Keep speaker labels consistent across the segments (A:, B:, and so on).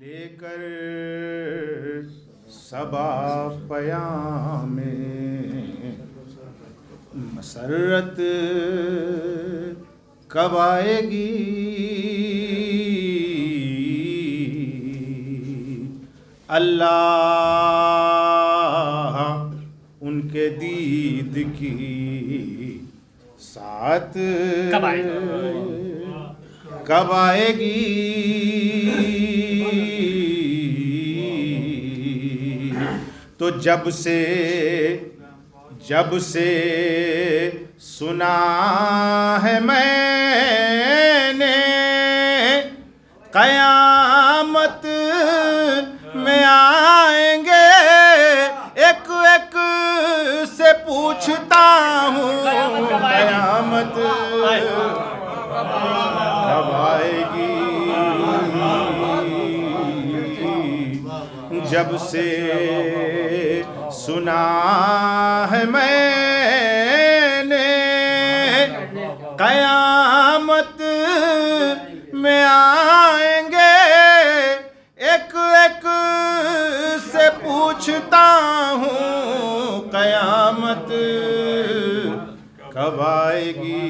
A: लेकर सबा पयामे मसरत कब आएगी अल्लाह उनके दीद की साथ कब आएगी तो जब से सुना है मैंने कयामत में आएंगे एक एक से पूछता हूँ कयामत कब आएगी जब से सुना है मैंने कयामत में आएंगे एक एक से पूछता हूँ कयामत कब आएगी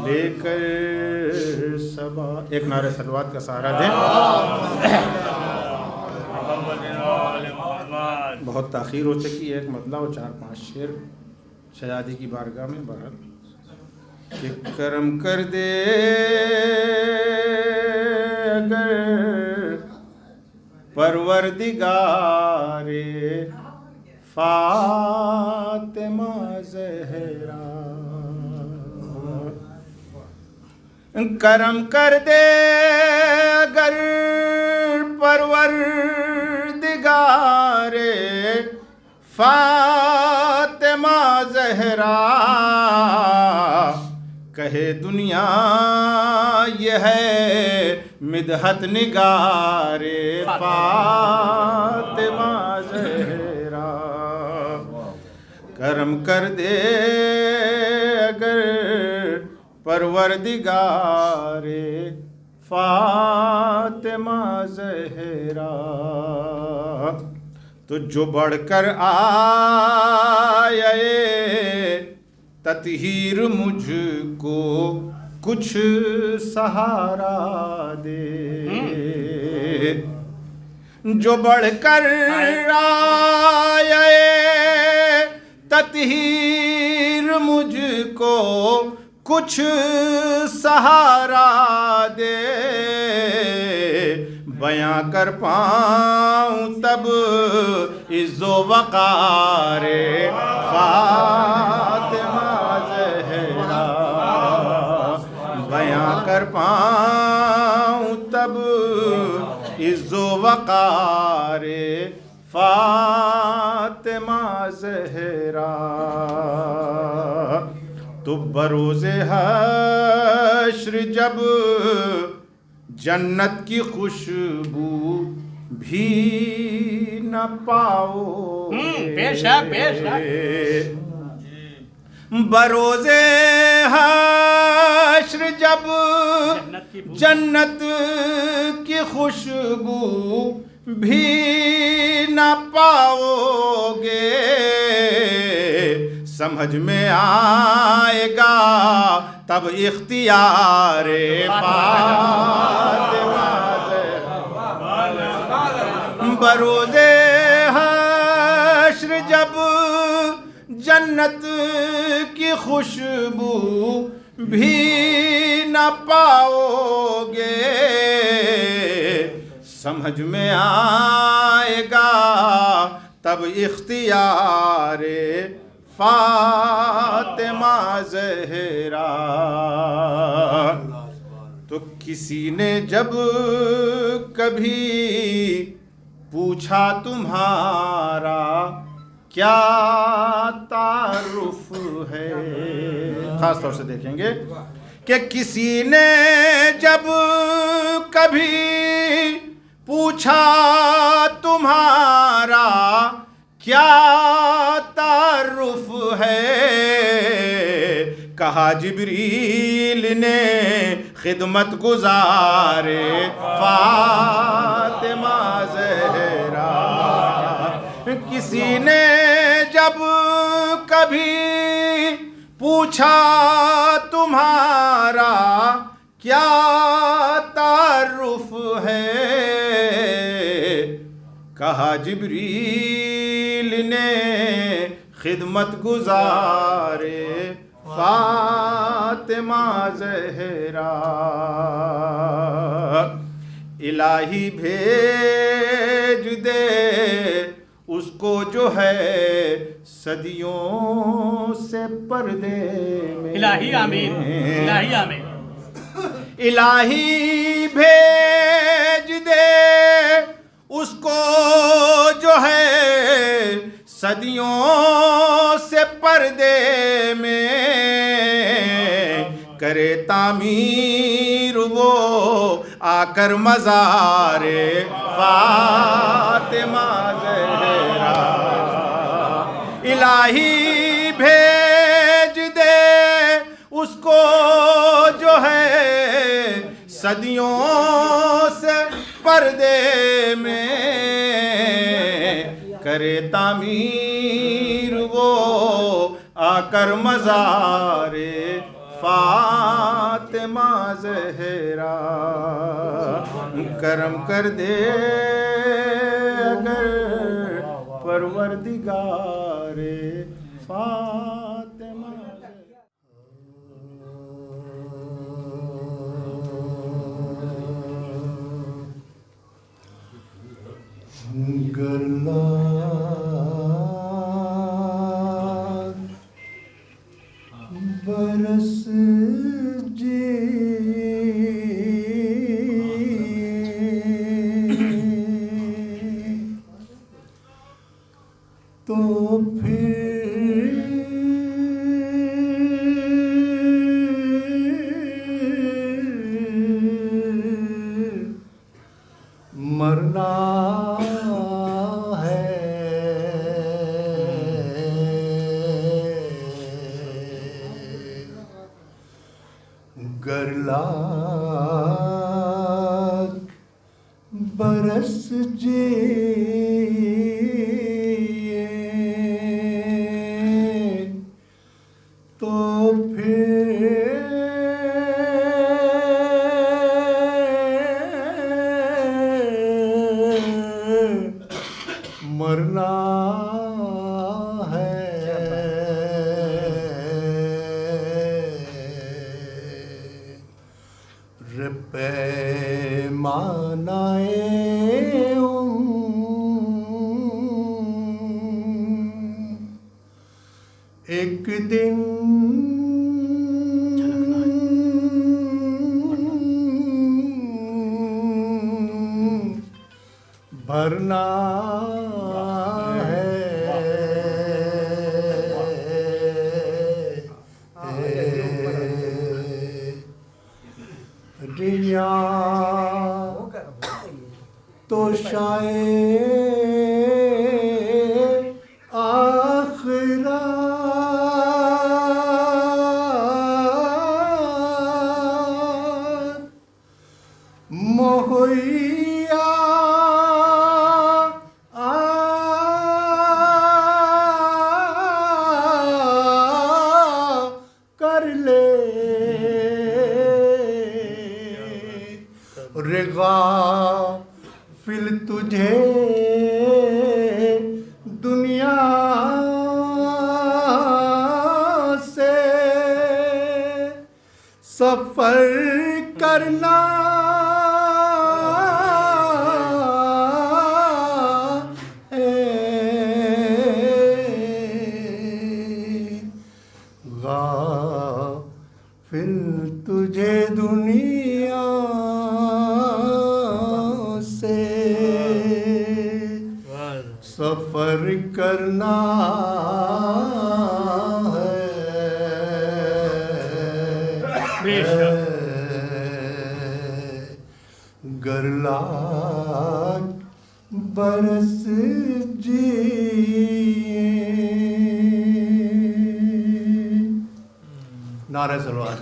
A: लेकर सबा एक नारे सलवात का सहारा दें। बहुत ताख़ीर हो चुकी है, एक मतला और 4-5 शेर शहजादी की बारगाह में बहरहाल कि करम कर दे अगर परवरदिगारे फातिमा ज़हरा करम कर दे अगर परवरदिगारे फातिमा ज़हरा कहे दुनिया ये है मिदहत निगारे फातिमा ज़हरा करम कर दे अगर परवरदिगारे फातिमा ज़हरा तो जो बढ़कर आए ततहीर मुझको कुछ सहारा दे जो बढ़कर आए ततहीर मुझको कुछ सहारा दे बयां कर पाऊं तब इज़्ज़ो वक़ारे फातिमा ज़हरा बयां कर पाऊं तब इज़्ज़ो वक़ारे फातिमा ज़हरा, तो बरोज़े हश्र जब जन्नत की खुशबू भी न पाओगे,
B: बेशक
A: बरोज़े हश्र जब जन्नत की खुशबू भी न पाओगे, समझ में आएगा तब इख्तियारे फातिमा ज़हरा, बरोज़े हश्र जब जन्नत की खुशबू भी न पाओगे, समझ में आएगा तब इख्तियारे फातिमा ज़हरा। तो किसी ने जब कभी पूछा तुम्हारा क्या तारुफ है, खास तौर से देखेंगे कि किसी ने जब कभी पूछा तुम्हारा क्या तारुफ है, कहा जिब्रील ने खिदमत गुजारे फातिमा ज़हरा। किसी ने जब कभी पूछा तुम्हारा क्या तारुफ है, कहा जिब्रील ने खिदमत गुजारे फातिमा ज़हरा। इलाही भेज दे उसको जो है सदियों से पर्दे में,
B: इलाही आमीन, इलाही आमीन।
A: इलाही भेज दे उसको जो है सदियों से पर्दे में, करे तामीर वो आकर मज़ारे फातिमा ज़हरा। इलाही भेज दे उसको जो है सदियों से पर्दे में, करे तामीर वो आकर मज़ारे फातिमा ज़हरा। करम कर दे अगर परवरदिगारे फातिमा। गरला बरस जे तो फिर मरना गरला बरस जे तो फिर मरना एक दिन भरना
C: तो शायद आखिरत मुहैया कर ले रे गाफिल तुझे दुनिया से सफर करना है। गाफिल तुझे दुनिया से सफर करना है। गरलाख बरस जिए। नारे सलवात।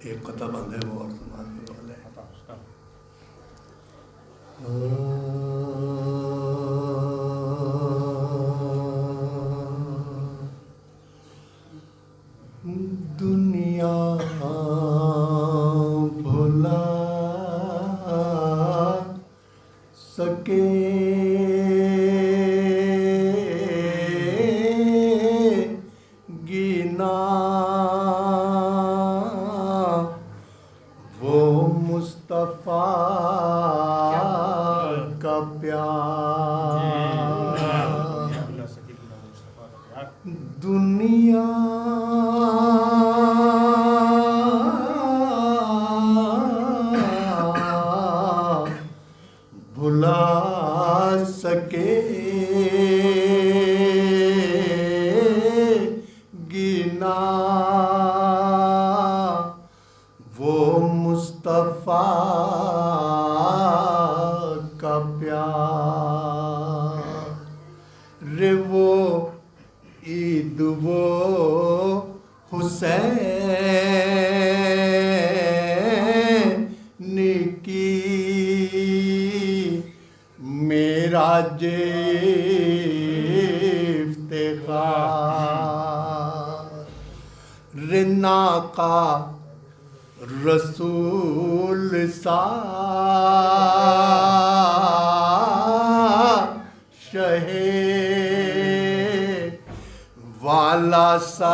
C: एक कथा बंद है वो और सुनाने वाले हैं। दुनिया भुला सके गिना वो मुस्तफा का प्यार। दुनिया भुला सके गिना वो मुस्तफा का प्यार। रे वो ईद वो हुसैन की मेरा जे इफ्तिखार। रे नाका रसूल सा शहे वाला सा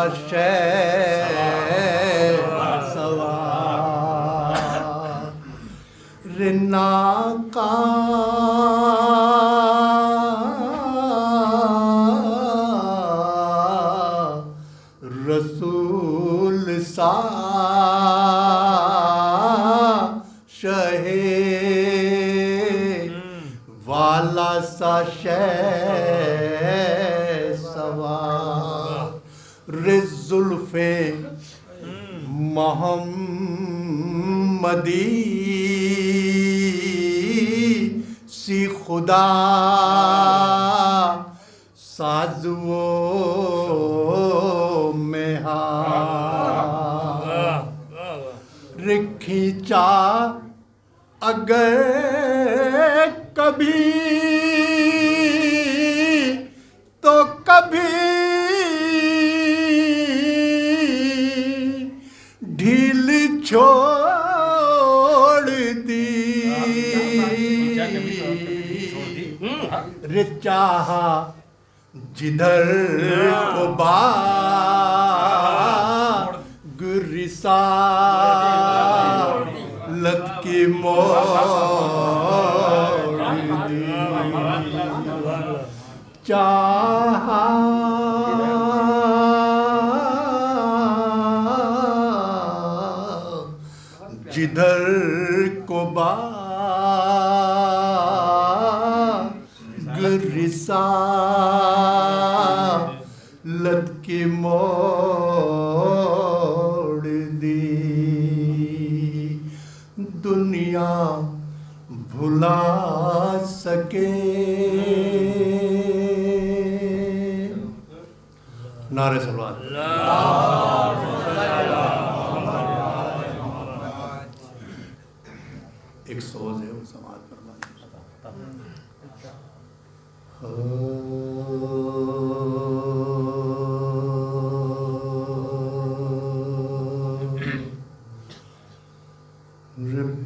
C: सवार। रे नाका रसूल सा शहे वाला सा सवार। रे जुल्फे मोहम्मदी सी खुदा साजवो में रे खींचा अगर कभी तो कभी ढील छोड़ दी। रे चाहा जिधर को गुरिसालत की मोड़ दी। चाहा जिधर को गुरिसालत की मोड़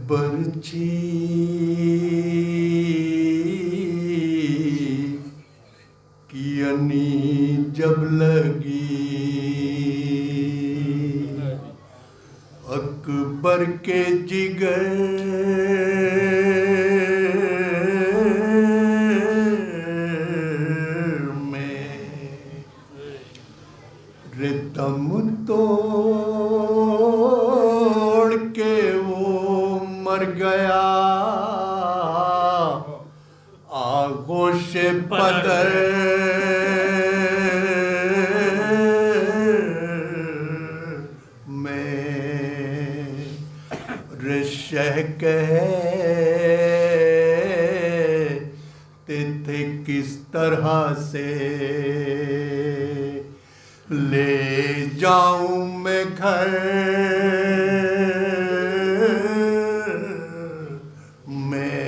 C: बर्ची की अनी जब लगी अकबर के जिगर में रिदम तोड़ के वो मर गया आगोश बदर शह कहते थे किस तरह से ले जाऊं मैं घर में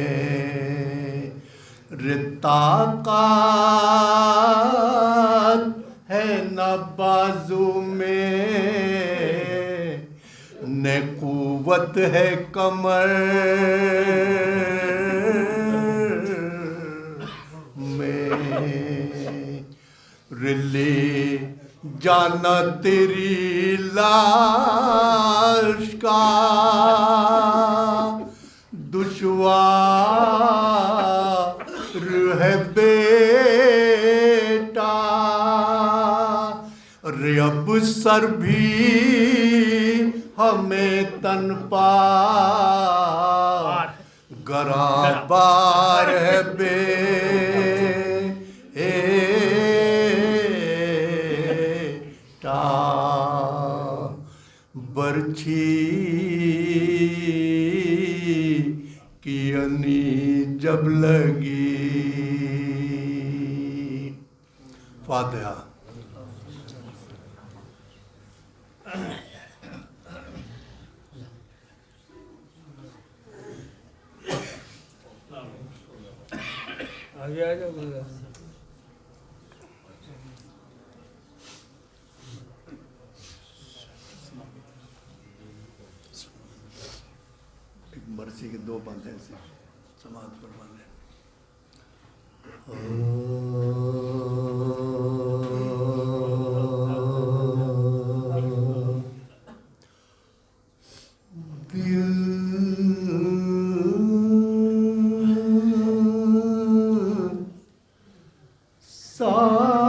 C: ताकत है न बाजू में न कुव्वत है कमर में ले जाना तेरी लाश का दुश्वार है बेटा रे अब सर भी हमें तन पार गराबार है बेटा बर्छी की अनी जब लगी फातिहा।
D: आगे आ जाओ भैया।
C: एक बरसी के दो बातें ऐसे समाज पर बने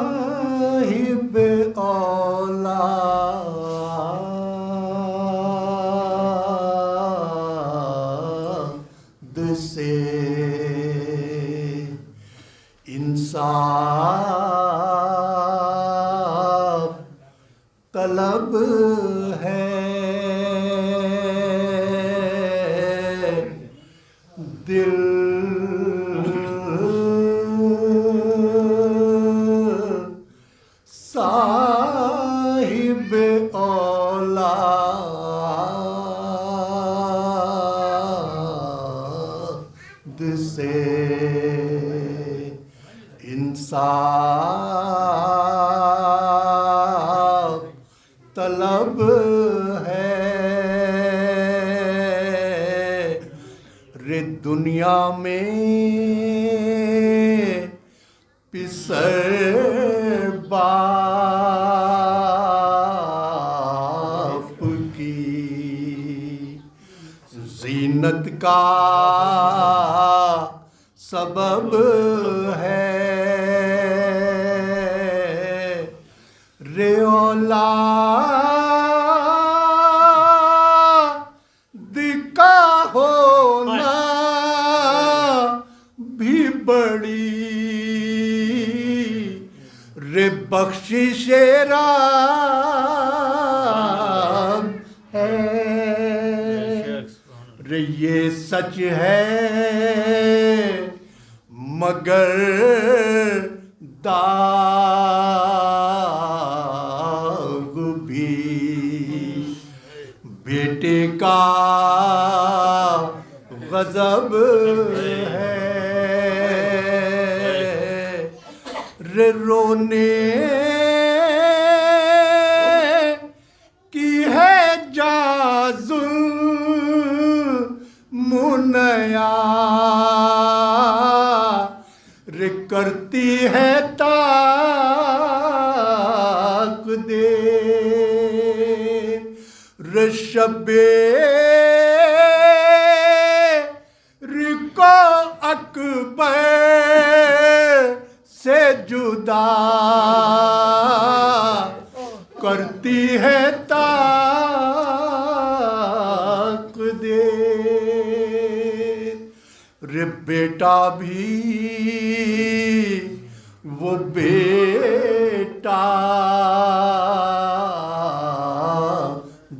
C: साहिब औलाद से इंसाफ तलब है दिल साहिब औलाद से इंसाफ तलब है रे दुनिया में पिसर बाप की जीनत का सबब है रे औलाद का होना भी बड़ी रे बख्शिशे राम है रे ये सच है मगर दाग भी बेटे का गजब है रे रोने की है जाजुल मुनया रे करती है ताक दे रे शबे रिको अकबर से जुदा करती है ताक दे रे बेटा भी वो बेटा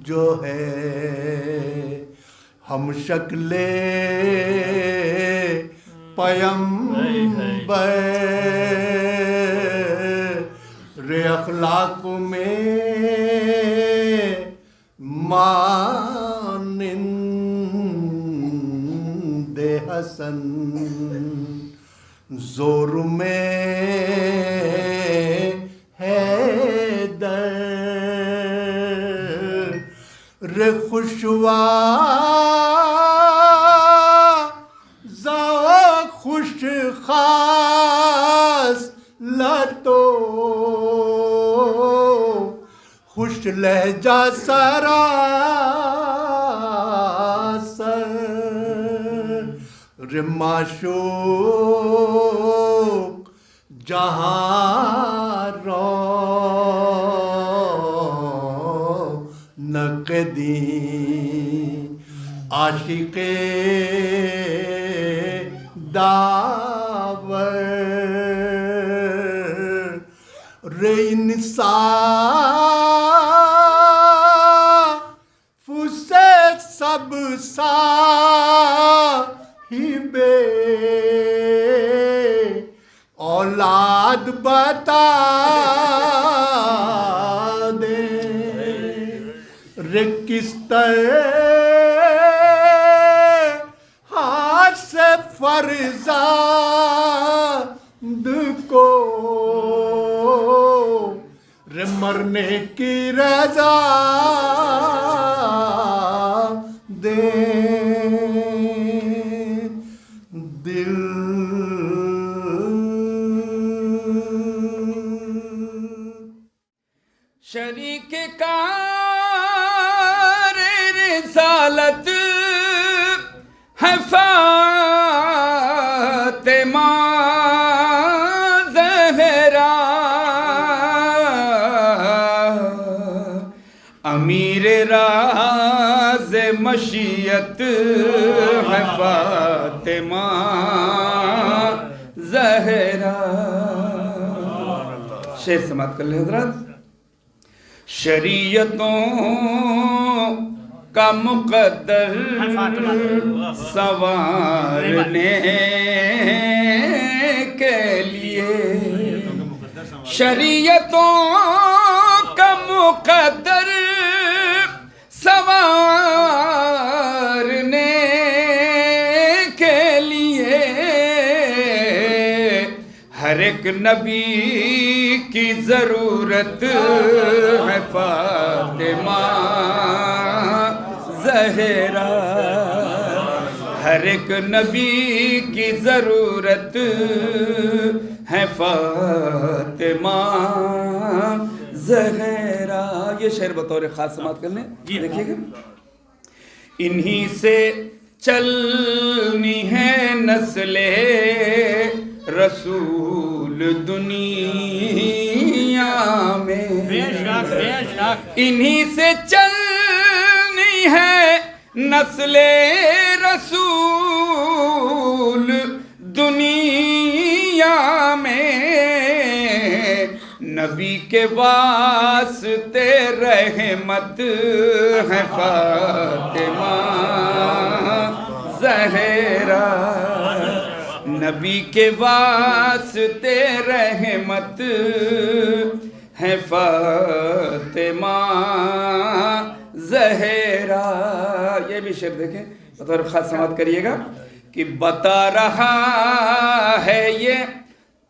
C: जो है हम शक्ले पयंबर रे अखलाक में मानिंदे हसन जोर में है दर रे खुशवा खुश खास लतो खुश लहजा सारा रे माशूक जहाँ रो नकदी आशिक़े दावर रे इंसाफ से सब साहिबे औलाद बता दे रे किस तरह हाथ से फरज़ाद को रे मरने की रजा दे दिल
E: शरीक कार रिसालत है फातिमा ज़हरा अमीर राज़ मशीयत है फातिमा ज़हरा। शेर समाप्त कर ले हज़रात। शरीयतों का मुक़द्दर संवारने के लिए शरीयतों का मुक़द्दर संवारने के लिए हर एक नबी की ज़रूरत है फातिमा ज़हरा। हर एक नबी की ज़रूरत है फातिमा ज़हरा। ये शेर बतौर ख़ास समाप्त कर लें। देखिएगा, इन्हीं से चलनी है नस्ले रसूल दुनिया में, इन्हीं से चलनी है नस्ले रसूल दुनिया में। नबी के वास्ते रहमत है फातिमा ज़हरा। नबी के वास्ते रहमत है फातिमा ज़हरा। ये भी शेर देखें, बतौर खास समाप्त करिएगा कि बता रहा है ये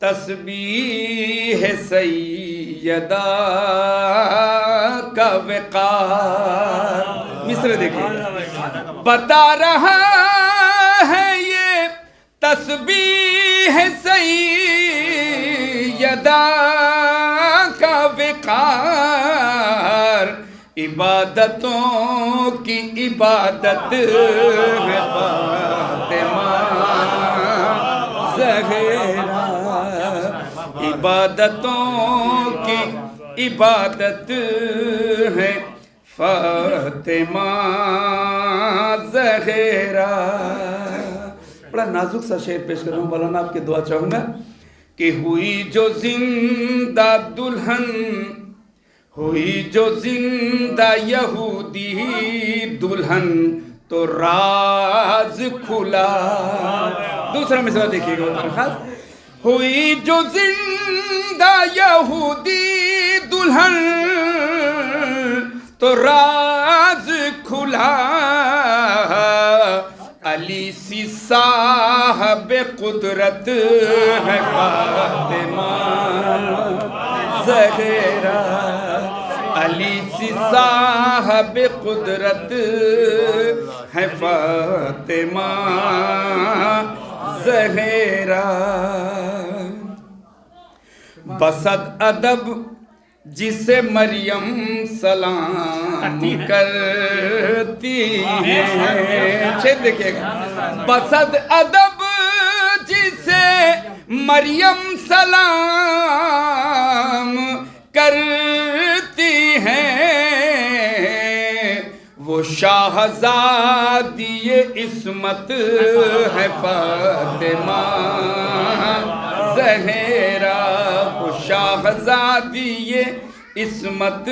E: तस्बीह सैयदा का वक़ार। मिसरे देखिए, बता रहा है ये तस्बीह सैयदा का वक़ार, इबादतों की इबादत है फातिमा ज़हरा, इबादतों की इबादत है फातिमा ज़हरा। बड़ा नाजुक सा शेर पेश कर रहा हूँ, मौलाना आपकी दुआ चाहूँगा कि हुई जो जिंदा दुल्हन, हुई जो जिंदा यहूदी दुल्हन, तो राज खुला। दूसरा मिसरा देखिएगा खास, हुई जो जिंदा यहूदी दुल्हन, तो राज खुला। अली सी साहब कुदरत है फातिमा ज़हरा, अली सी साहब कुदरत है फातिमा ज़हरा। बसद अदब जिसे मरियम सलाम करती है, शेर देखिएगा, बसद अदब जिसे मरियम सलाम करती है, वो शाहज़ादी इस्मत है फातिमा ज़हरा, वो शाहज़ादी इस्मत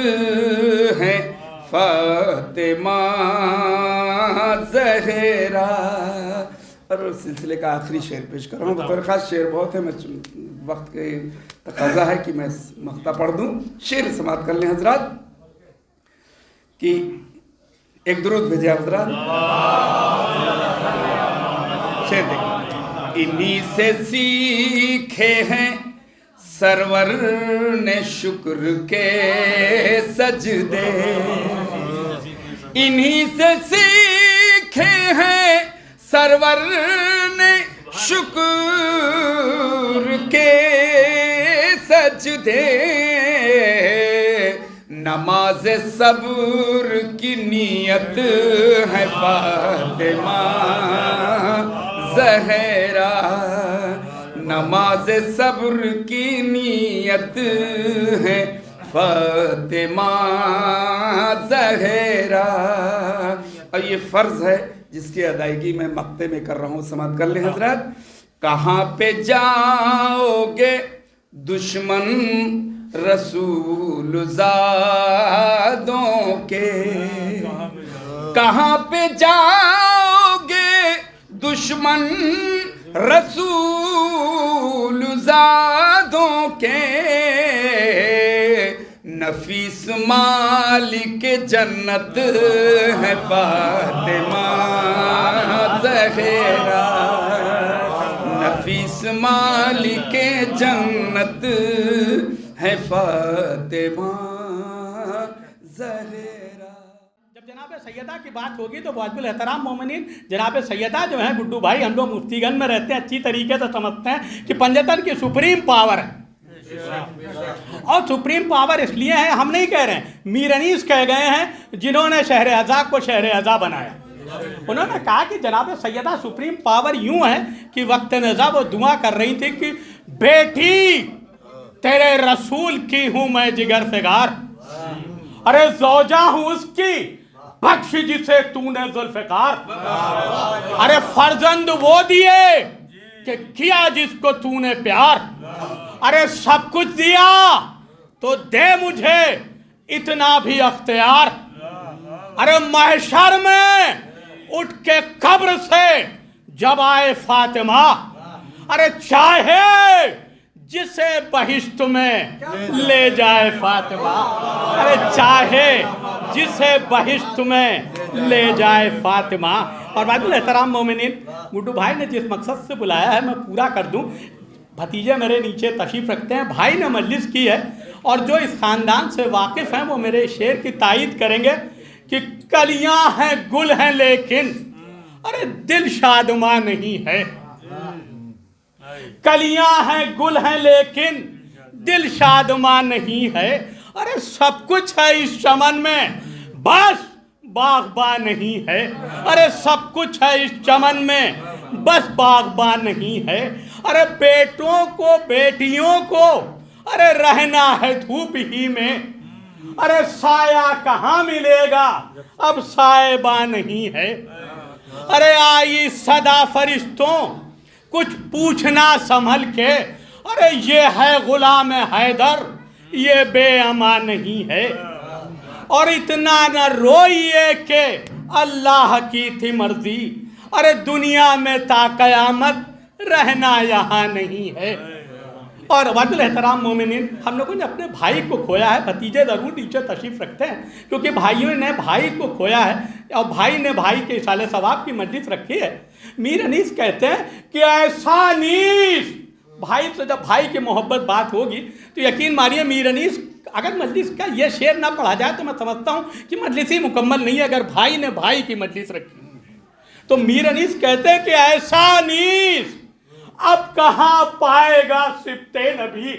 E: है फातिमा ज़हरा। और उस सिलसिले का आखिरी शेर पेश कर रहा हूँ। बतौर ख़ास शेर बहुत है, मैं वक्त के तकाजा है कि मैं मख्ता पढ़ दूँ। शेर समाप्त कर लें हजरात कि एक दुरूद भेजे हजरात। शेर देखिए, इन्हीं से सीखे हैं सरवर ने शुक्र के सजदे, इन्हीं से सीखे हैं सरवर ने शुक्र के सजदे, नमाज सब्र की नियत है फातिमा ज़हरा, नमाज सब्र की नियत है फातिमा ज़हरा। और ये फ़र्ज़ है जिसकी अदायगी मैं मक्ते में कर रहा हूँ, समाप्त कर लें हजरत। कहाँ पे जाओगे दुश्मन रसूल ज़ादों के, कहाँ पे जाओगे दुश्मन रसूल ज़ादों के, नफीस मालिक जन्नत है फातिमा ज़हरा, नफीस मालिक जन्नत है फातिमा ज़हरा।
B: जब जनाब सैयदा की बात होगी तो वाजिबुल एहतराम मोमिनीन जनाब सैयदा जो है गुड्डू भाई, हम लोग मुफ्तीगंज में रहते हैं, अच्छी तरीके से समझते हैं कि पंजतन की सुप्रीम पावर है। और सुप्रीम पावर इसलिए है, हम नहीं कह रहे हैं, मीर अनीस कह गए हैं जिन्होंने शहर अज़ा को शहर अज़ा बनाया। उन्होंने कहा कि जनाब सैयदा सुप्रीम पावर यूं है कि वक्त नज़ा वो दुआ कर रही थी कि बेटी तेरे रसूल की हूं मैं जिगर फिगार, अरे ज़ौजा हूं उसकी बख्श जिसे तूने जुल्फ़िकार, अरे फर्जंद वो दिए कि किया जिसको तूने प्यार, अरे सब कुछ दिया तो दे मुझे इतना भी अख्तियार, अरे महशर में उठ के कब्र से जब आए फातिमा, अरे चाहे जिसे बहिश्त में ले जाए फातिमा, अरे चाहे जिसे बहिश्त में ले जाए फातिमा। और वाजिबुल एहतराम मोमिनीन गुड्डू भाई ने जिस मकसद से बुलाया है मैं पूरा कर दूं। भतीजे मेरे नीचे तशरीफ़ रखते हैं, भाई ने मजलिस की है, और जो इस ख़ानदान से वाकिफ़ हैं वो मेरे शेर की तायीद करेंगे कि कलियां हैं गुल हैं लेकिन अरे दिल शादमा नहीं है। कलियां हैं गुल हैं लेकिन दिल शादमा नहीं है। अरे सब कुछ है इस चमन में बस बागबा नहीं है। अरे सब कुछ है इस चमन में बस बागबा नहीं है। अरे बेटों को बेटियों को अरे रहना है धूप ही में। अरे साया कहाँ मिलेगा अब साएबा नहीं है। अरे आई सदा फरिश्तों कुछ पूछना संभल के। अरे ये है गुलाम हैदर ये बेअमा नहीं है। और इतना न रोइए के अल्लाह की थी मर्जी। अरे दुनिया में ता कयामत रहना यहाँ नहीं है। और वाजिल एहतराम मोमिनीन, हम लोगों ने अपने भाई को खोया है। भतीजे ज़रूर नीचे तशरीफ़ रखते हैं क्योंकि भाइयों ने भाई को खोया है और भाई ने भाई के इसाले सवाब की मजलिस रखी है। मीर अनीस कहते हैं कि ऐसा नीस, भाई से जब भाई की मोहब्बत बात होगी तो यकीन मानिए मीर अनीस अगर मजलिस का ये शेर ना पढ़ा जाए तो मैं समझता हूँ कि मजलिस ही मुकम्मल नहीं है। अगर भाई ने भाई की मजलिस रखी तो मीर अनीस कहते हैं कि ऐसा नीस अब कहाँ पाएगा सिब्ते नबी।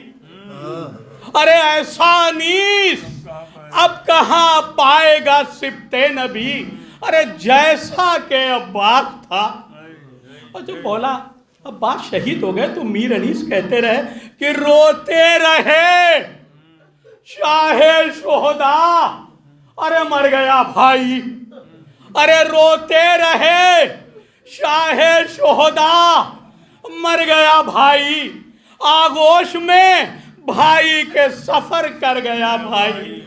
B: अरे ऐसा नीस अब कहाँ पाएगा सिब्ते नबी। अरे जैसा के अब्बास था। और जब बोला अब्बास शहीद हो गए तो मीर अनीस कहते रहे कि रोते रहे शाहे शोहदा। अरे मर गया भाई। अरे रोते रहे शाहे शोहदा मर गया भाई। आगोश में भाई के सफर कर गया भाई।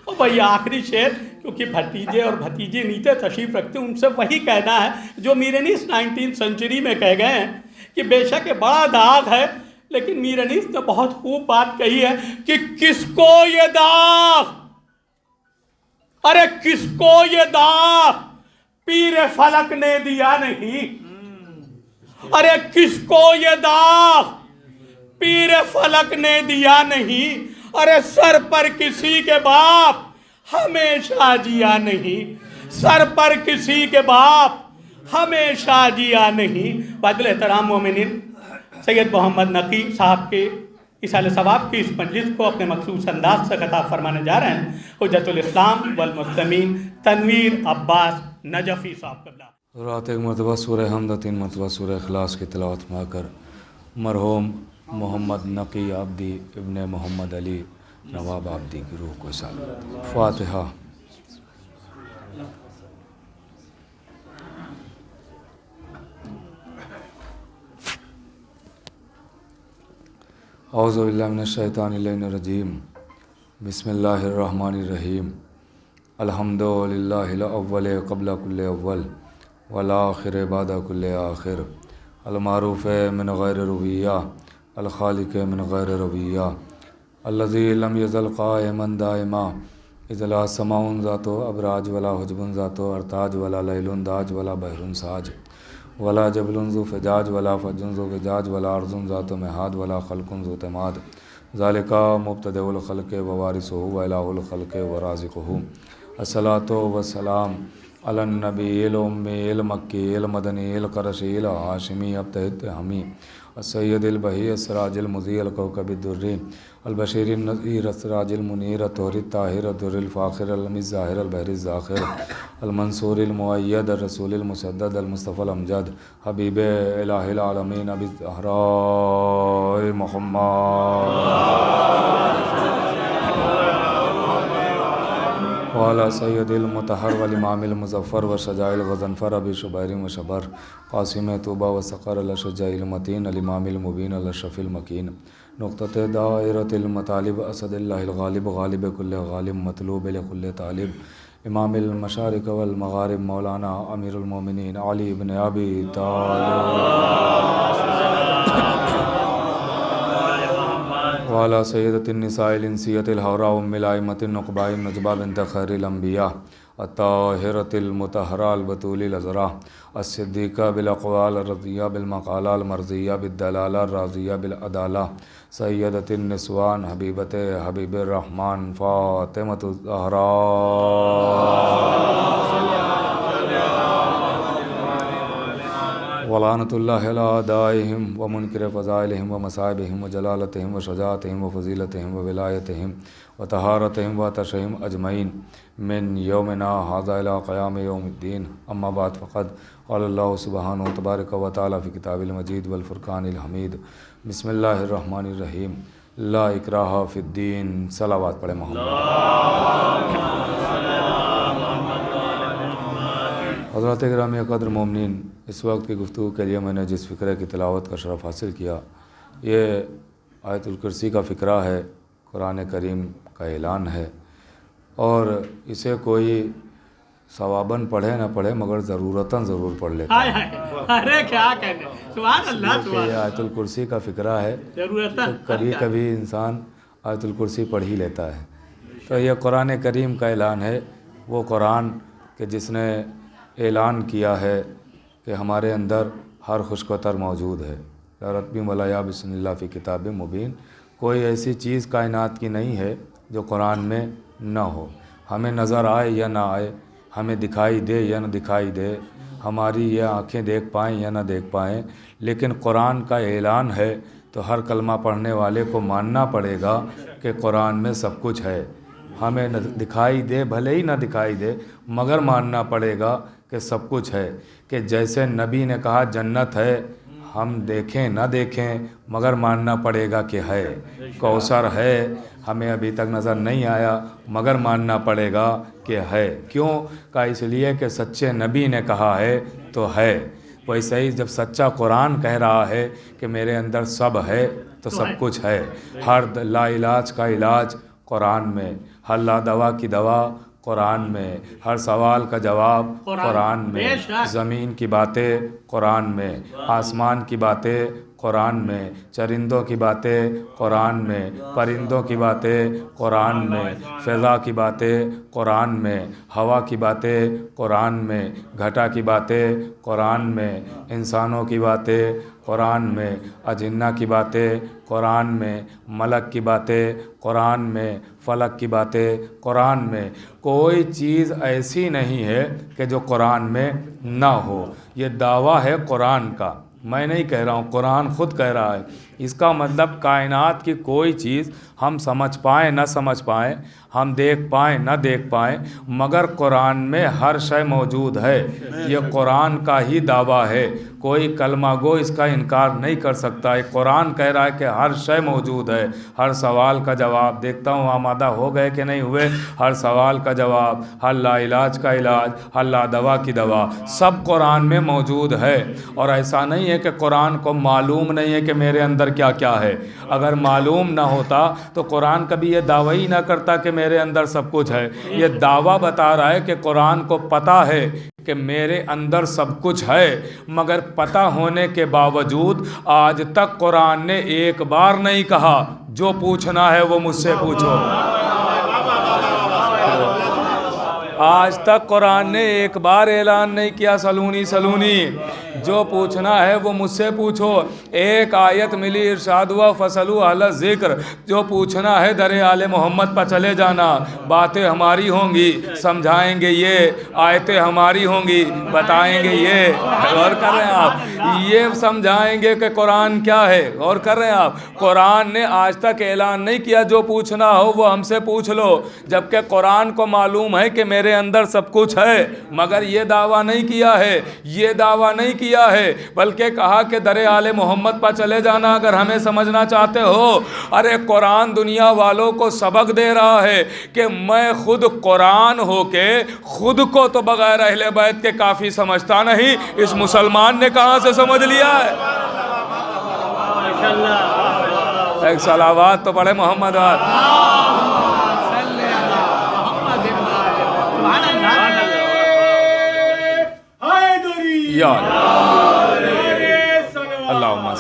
B: और भैया आखिरी शेर क्योंकि भतीजे और भतीजे नीचे तशरीफ रखते हैं उनसे वही कहना है जो मीर अनीस 19वीं सेंचुरी में कह गए हैं कि बेशक ये बड़ा दाग है लेकिन मीर अनीस ने बहुत खूब बात कही है कि किसको ये दाग, अरे किसको ये दाग पीर फलक ने दिया नहीं। अरे किसको ये दाग पीर फलक ने दिया नहीं। अरे सर पर किसी के बाप हमेशा जिया नहीं। सर पर किसी के बाप हमेशा जिया नहीं। वाजिल एहतराम मोमिनीन, सैयद मोहम्मद नकी साहब के इसाले सवाब की इस मजलिस को अपने मखसूस अंदाज से खिताब फरमाने जा रहे हैं हुज्जतुल इस्लाम वल मुस्लिमीन तनवीर अब्बास नजफी साहब कबला।
F: रात एक मरतबा सूरह हमद 3 मरतबा सूरह इखलास की तिलावत में आकर मरहूम मोहम्मद नकी आब्दी इब्ने मोहम्मद अली नवाब आब्दी की रूह को साल फातिहा। औज़ु बिल्लाहि मिनश शैतानिर रजीम। बिस्मिल्लाहिर्रहमानिर्रहीम। अल्हम्दुलिल्लाहिल अव्वल क़ब्ल कुल्ल अव्वल वल आखिर बाद कुल्ल आखिर। अल मारूफ़ मिन गैर रुबिया अल खालिक मिन गैर रुबिया अल्लज़ी लम यज़ल क़ाइमन दाइमा इज़ला समाउन ज़ातो अबराज वला हुजबुन ज़ातो अरताज वला लैलुन दाज वला बहरुन साज वला जबलुन ज़ु फ़िजाज वला फ़जुन ज़ु फ़िजाज वला अर्ज़ुन ज़ातो महद वला ख़ल्क़ुन ज़ु तमाद ज़ालिका मुब्तदिउल ख़ल्क़ व वारिसुहु व इलाहुल ख़ल्क़ व राज़िक़ुहु। अस्सलातु वस्सलाम अलन नबील उम्मील मक्कील मदनील क़रशील हाशिमी अब्तहित हमी सैयदिल बही असराजिल मुज़ील कौकबिद्दुर्री अलबशीरिन नज़ीर असराजिल मुनीर तोहरी ताहिर दुर्रिल फ़ाखिर अलमिज़ाहिर अलबहरिल ज़ाखिर अलमंसूरिल मुअय्यद रसूलिल मुसद्दद अलमुस्तफ़ल अमजद हबीब इलाहिल आलमीन अबी ज़हरा मुहम्मद वाला सैयदिल मुतहर वल इमामिल मुज़फ़्फ़र व शजाइल गज़नफ़र अबी शुबैर व शबर क़ासिम तूबा व सक़र अल शजाइल मतीन अल इमामिल मुबीन अल शफ़ील मकीन नुक़्तते दायरतिल मतालिब असदिल्लाहिल गालिब गालिब कुल्ल गालिब मतलूब लिकुल्ल तालिब इमामिल मशारिक़ वल मग़ारिब मौलाना अमीरुल मोमिनीन अली इब्न अबी तालिब वाला सैयदतिन निसाइल इंसियतिल हौरा उम्मिल आइमतिन नुक़बाइन नजबा बिन्त खैरिल अंबिया अत्ताहिरतिल मुतहराल बतूलिल अज़रा अस्सिद्दीक़ा बिल अक़वाल रज़िया बिल मक़ालाल मर्ज़िया बिद्दलाला राज़िया बिल अदाला सय्यदतिन निस्वान हबीबते हबीबिर रहमान फ़ातिमतुज़ ज़हरा वलानतुल्लाहि अला आदाइहिम व मुनकिर फ़ज़ाइलिहिम व मसाइबिहिम व जलालतिहिम व शजाअतिहिम व फ़ज़ीलतिहिम व विलायतिहिम व तहारतिहिम व तशहिम अजमईन मिन यौमिना हाज़ा इला क़याम यौमिद्दीन अम्मा बाद फ़क़द क़ाल अल्लाहु सुब्हानहु तबारक व तआला फ़ी किताबिल मजीद वल फ़ुरक़ानिल हमीद बिस्मिल्लाहिर रहमानिर रहीम ला इक्राहा फ़िद्दीन। सलावत पढ़े मोहम्मद। हज़रात गिरामी क़द्र मोमिनीन, इस वक्त की गुफ्तगू के लिए मैंने जिस फ़िक्रे की तिलावत का शरफ़ हासिल किया, ये आयतुल कुर्सी का फ़िक्रा है, कुरान करीम का ऐलान है। और इसे कोई सवाबन पढ़े ना पढ़े मगर ज़रूरतन ज़रूर पढ़ लेता है।
B: अरे क्या कहने, सुभान अल्लाह, सुभान
F: ये आयतुल कुर्सी का फ़िक्रा है,
B: ज़रूरतन
F: तो कभी कभी इंसान आयतुल कुर्सी पढ़ ही लेता है। तो ये कुरान करीम का ऐलान है, वो कुरान के जिसने ऐलान किया है कि हमारे अंदर हर खुशकोतर मौजूद है। रतबी मलाया बिस्मिल्लाह फ़ी किताब मुबीन, कोई ऐसी चीज़ कायनात की नहीं है जो कुरान में ना हो। हमें नज़र आए या ना आए, हमें दिखाई दे या ना दिखाई दे, हमारी ये आँखें देख पाएँ या ना देख पाएँ, लेकिन कुरान का ऐलान है तो हर कलमा पढ़ने वाले को मानना पड़ेगा कि कुरान में सब कुछ है। हमें न दिखाई दे, भले ही ना दिखाई दे, मगर मानना पड़ेगा कि सब कुछ है। कि जैसे नबी ने कहा जन्नत है, हम देखें ना देखें मगर मानना पड़ेगा कि है। कौसर है, हमें अभी तक नज़र नहीं आया मगर मानना पड़ेगा कि है। क्यों का, इसलिए कि सच्चे नबी ने कहा है तो है। वैसे ही जब सच्चा कुरान कह रहा है कि मेरे अंदर सब है तो सब कुछ है। हर ला इलाज का इलाज कुरान में, हर ला दवा की दवा कुरान में, हर सवाल का जवाब कुरान में, ज़मीन की बातें कुरान में, आसमान की बातें कुरान में, चरिंदों की बातें कुरान में, परिंदों की बातें कुरान में, फ़िज़ा की बातें कुरान में, हवा की बातें कुरान में, घटा की बातें कुरान में, इंसानों की बातें कुरान में, अजिन्ना की बातें कुरान में, मलक की बातें कुरान में, फ़लक की बातें कुरान में। कोई चीज़ ऐसी नहीं है कि जो कुरान में ना हो। ये दावा है कुरान का, मैं नहीं कह रहा हूँ, कुरान ख़ुद कह रहा है। इसका मतलब कायनात की कोई चीज़ हम समझ पाएँ ना समझ पाएँ, हम देख पाएँ ना देख पाएँ, मगर कुरान में हर शय मौजूद है। ये कुरान का ही दावा है, कोई कलमा गो इसका इनकार नहीं कर सकता है। कुरान कह रहा है कि हर शय मौजूद है। हर सवाल का जवाब, देखता हूँ आमादा हो गए कि नहीं हुए, हर सवाल का जवाब, हर ला इलाज का इलाज, हर ला दवा की दवा, सब कुरान में मौजूद है। और ऐसा नहीं है कि कुरान को मालूम नहीं है कि मेरे अंदर क्या क्या है। अगर मालूम ना होता तो कुरान कभी ये दावा ही ना करता कि मेरे अंदर सब कुछ है। ये दावा बता रहा है कि कुरान को पता है कि मेरे अंदर सब कुछ है, मगर पता होने के बावजूद आज तक कुरान ने एक बार नहीं कहा जो पूछना है वो मुझसे पूछो। आज तक कुरान ने एक बार ऐलान नहीं किया सलूनी सलूनी, जो पूछना है वो मुझसे पूछो। एक आयत मिली, इरशाद हुआ फसलू अहल ज़िक्र, जो पूछना है दरे आले मोहम्मद पर चले जाना। बातें हमारी होंगी, समझाएंगे ये, आयतें हमारी होंगी, बताएंगे ये। गौर कर रहे हैं आप, ये समझाएंगे कि कुरान क्या है। गौर कर रहे हैं आप, कुरान ने आज तक ऐलान नहीं किया जो पूछना हो वो हमसे पूछ लो, जबकि कुरान को मालूम है कि मेरे अंदर सब कुछ है, मगर ये दावा नहीं किया है, ये दावा नहीं किया है, बल्कि कहा कि दरे आले मोहम्मद पर चले जाना अगर हमें समझना चाहते हो। अरे कुरान दुनिया वालों को सबक दे रहा है कि मैं खुद कुरान होके खुद को तो बगैर अहले बैत के काफ़ी समझता नहीं, इस मुसलमान ने कहाँ से समझ लिया है। एक सलावात तो पढ़े मोहम्मद या अल्लाहुम्मा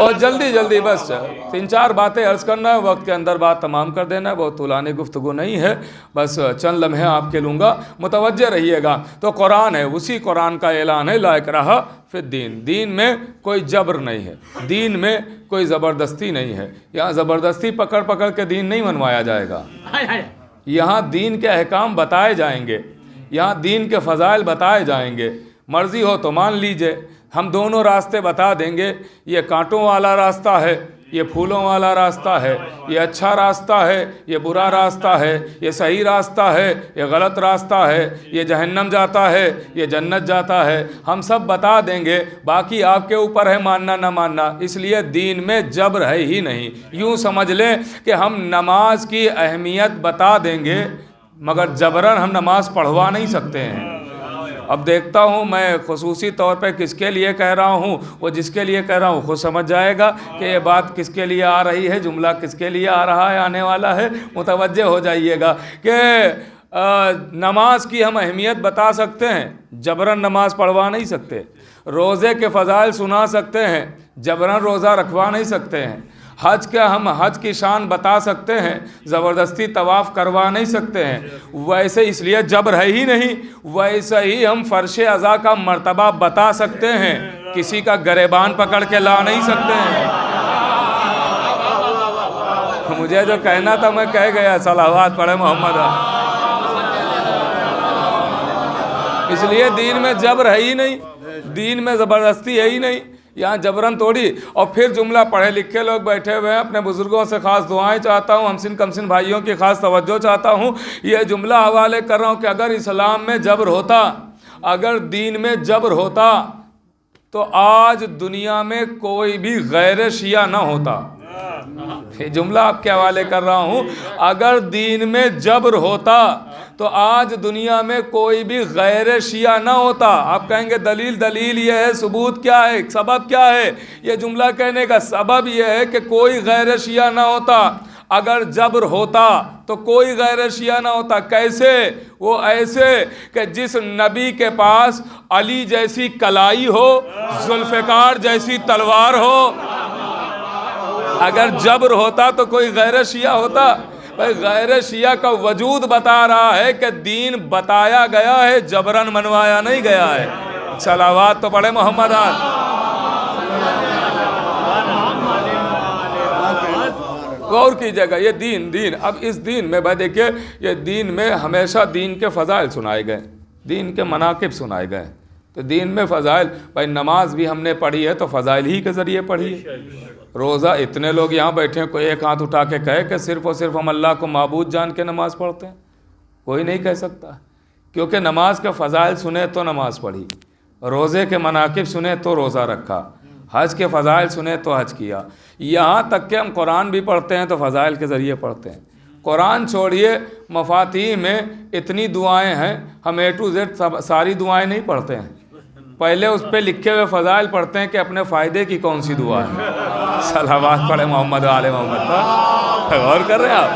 F: और जल्दी जल्दी बस 3-4 बातें अर्ज़ करना है, वक्त के अंदर बात तमाम कर देना है, बहुत तुलाने गुफ्तगू नहीं है, बस चंद लम्हे आपके लूँगा, मुतवज्जे रहिएगा। तो कुरान है, उसी कुरान का ऐलान है, ला इक्राहा फिद्दीन, दीन में कोई जबर नहीं है, दीन में कोई ज़बरदस्ती नहीं है। यहाँ ज़बरदस्ती पकड़ पकड़ के दीन नहीं मनवाया जाएगा, यहाँ दीन के अहकाम बताए जाएंगे, यहाँ दीन के फ़ज़ाइल बताए जाएंगे। मर्ज़ी हो तो मान लीजिए, हम दोनों रास्ते बता देंगे, ये कांटों वाला रास्ता है, ये फूलों वाला रास्ता है, ये अच्छा रास्ता है, ये बुरा रास्ता है, ये सही रास्ता है, ये गलत रास्ता है, ये जहन्नम जाता है, ये जन्नत जाता है, हम सब बता देंगे। बाकी आपके ऊपर है मानना ना मानना। इसलिए दीन में जबर है ही नहीं। यूँ समझ लें कि हम नमाज की अहमियत बता देंगे, मगर जबरन हम नमाज पढ़वा नहीं सकते हैं। अब देखता हूँ मैं ख़ुसूसी तौर पे किसके लिए कह रहा हूँ, वो जिसके लिए कह रहा हूँ खुद समझ जाएगा कि ये बात किसके लिए आ रही है, जुमला किसके लिए आ रहा है, आने वाला है। मुतवज्जे हो जाइएगा कि नमाज की हम अहमियत बता सकते हैं, जबरन नमाज पढ़वा नहीं सकते। रोज़े के फ़ज़ाइल सुना सकते हैं, जबरन रोज़ा रखवा नहीं सकते हैं। हज का हम हज की शान बता सकते हैं, ज़बरदस्ती तवाफ़ करवा नहीं सकते हैं। वैसे इसलिए जबर है ही नहीं, वैसे ही हम फ़र्श अज़ा का मर्तबा बता सकते हैं, किसी का गरेबान पकड़ के ला नहीं सकते हैं। मुझे जो कहना था मैं कह गया, सलावत पढ़े मोहम्मद। इसलिए दीन में जबर है ही नहीं, दीन में ज़बरदस्ती है ही नहीं, यहाँ जबरन तोड़ी। और फिर जुमला पढ़े लिखे लोग बैठे हुए हैं, अपने बुज़ुर्गों से ख़ास दुआएं चाहता हूँ, हमसिन कमसिन भाइयों की ख़ास तवज्जो चाहता हूँ। ये जुमला हवाले कर रहा हूँ कि अगर इस्लाम में जबर होता, अगर दीन में जबर होता, तो आज दुनिया में कोई भी गैर शिया ना होता। ये जुमला आपके हवाले कर रहा हूँ, अगर दीन में जबर होता तो आज दुनिया में कोई भी गैर शिया ना होता। आप कहेंगे दलील, दलील ये है, सबूत क्या है, सबब क्या है? ये जुमला कहने का सबब ये है कि कोई गैर शिया ना होता। अगर जबर होता तो कोई गैर शिया ना होता। कैसे? वो ऐसे कि जिस नबी के पास अली जैसी कलाई हो, जुल्फ़िकार जैसी तलवार हो, अगर जबर होता तो कोई गैर शिया होता? भाई गैर शिया का वजूद बता रहा है कि दीन बताया गया है, जबरन मनवाया नहीं गया है। सलावात तो पढ़े मोहम्मद। गौर कीजिएगा, ये दीन अब इस दीन में भाई देखिए, ये दीन में हमेशा दीन के फ़ज़ाइल सुनाए गए, दीन के मनाकिब सुनाए गए। तो दीन में फ़ज़ाइल, भाई नमाज भी हमने पढ़ी है तो फ़ज़ाइल ही के ज़रिए पढ़ी है। रोज़ा इतने लोग यहाँ बैठे हैं, कोई एक हाथ उठा के कहे कि सिर्फ़ और सिर्फ हम अल्लाह को माबूद जान के नमाज़ पढ़ते हैं? कोई नहीं कह सकता, क्योंकि नमाज के फ़ज़ाइल सुने तो नमाज़ पढ़ी, रोज़े के मनाकिब सुने तो रोज़ा रखा, हज के फ़ज़ाइल सुने तो हज किया। यहाँ तक कि हम कुरान भी पढ़ते हैं तो फ़ज़ाइल के ज़रिए पढ़ते हैं। कुरान छोड़िए, मफ़ाती में इतनी दुआएँ हैं, हम A to Z सारी दुआएँ नहीं पढ़ते हैं, पहले उस पर लिखे हुए फ़ज़ाइल पढ़ते हैं कि अपने फ़ायदे की कौन सी दुआ है। सलावत पढ़े मोहम्मद आले मोहम्मद पर। गौर कर रहे हैं आप?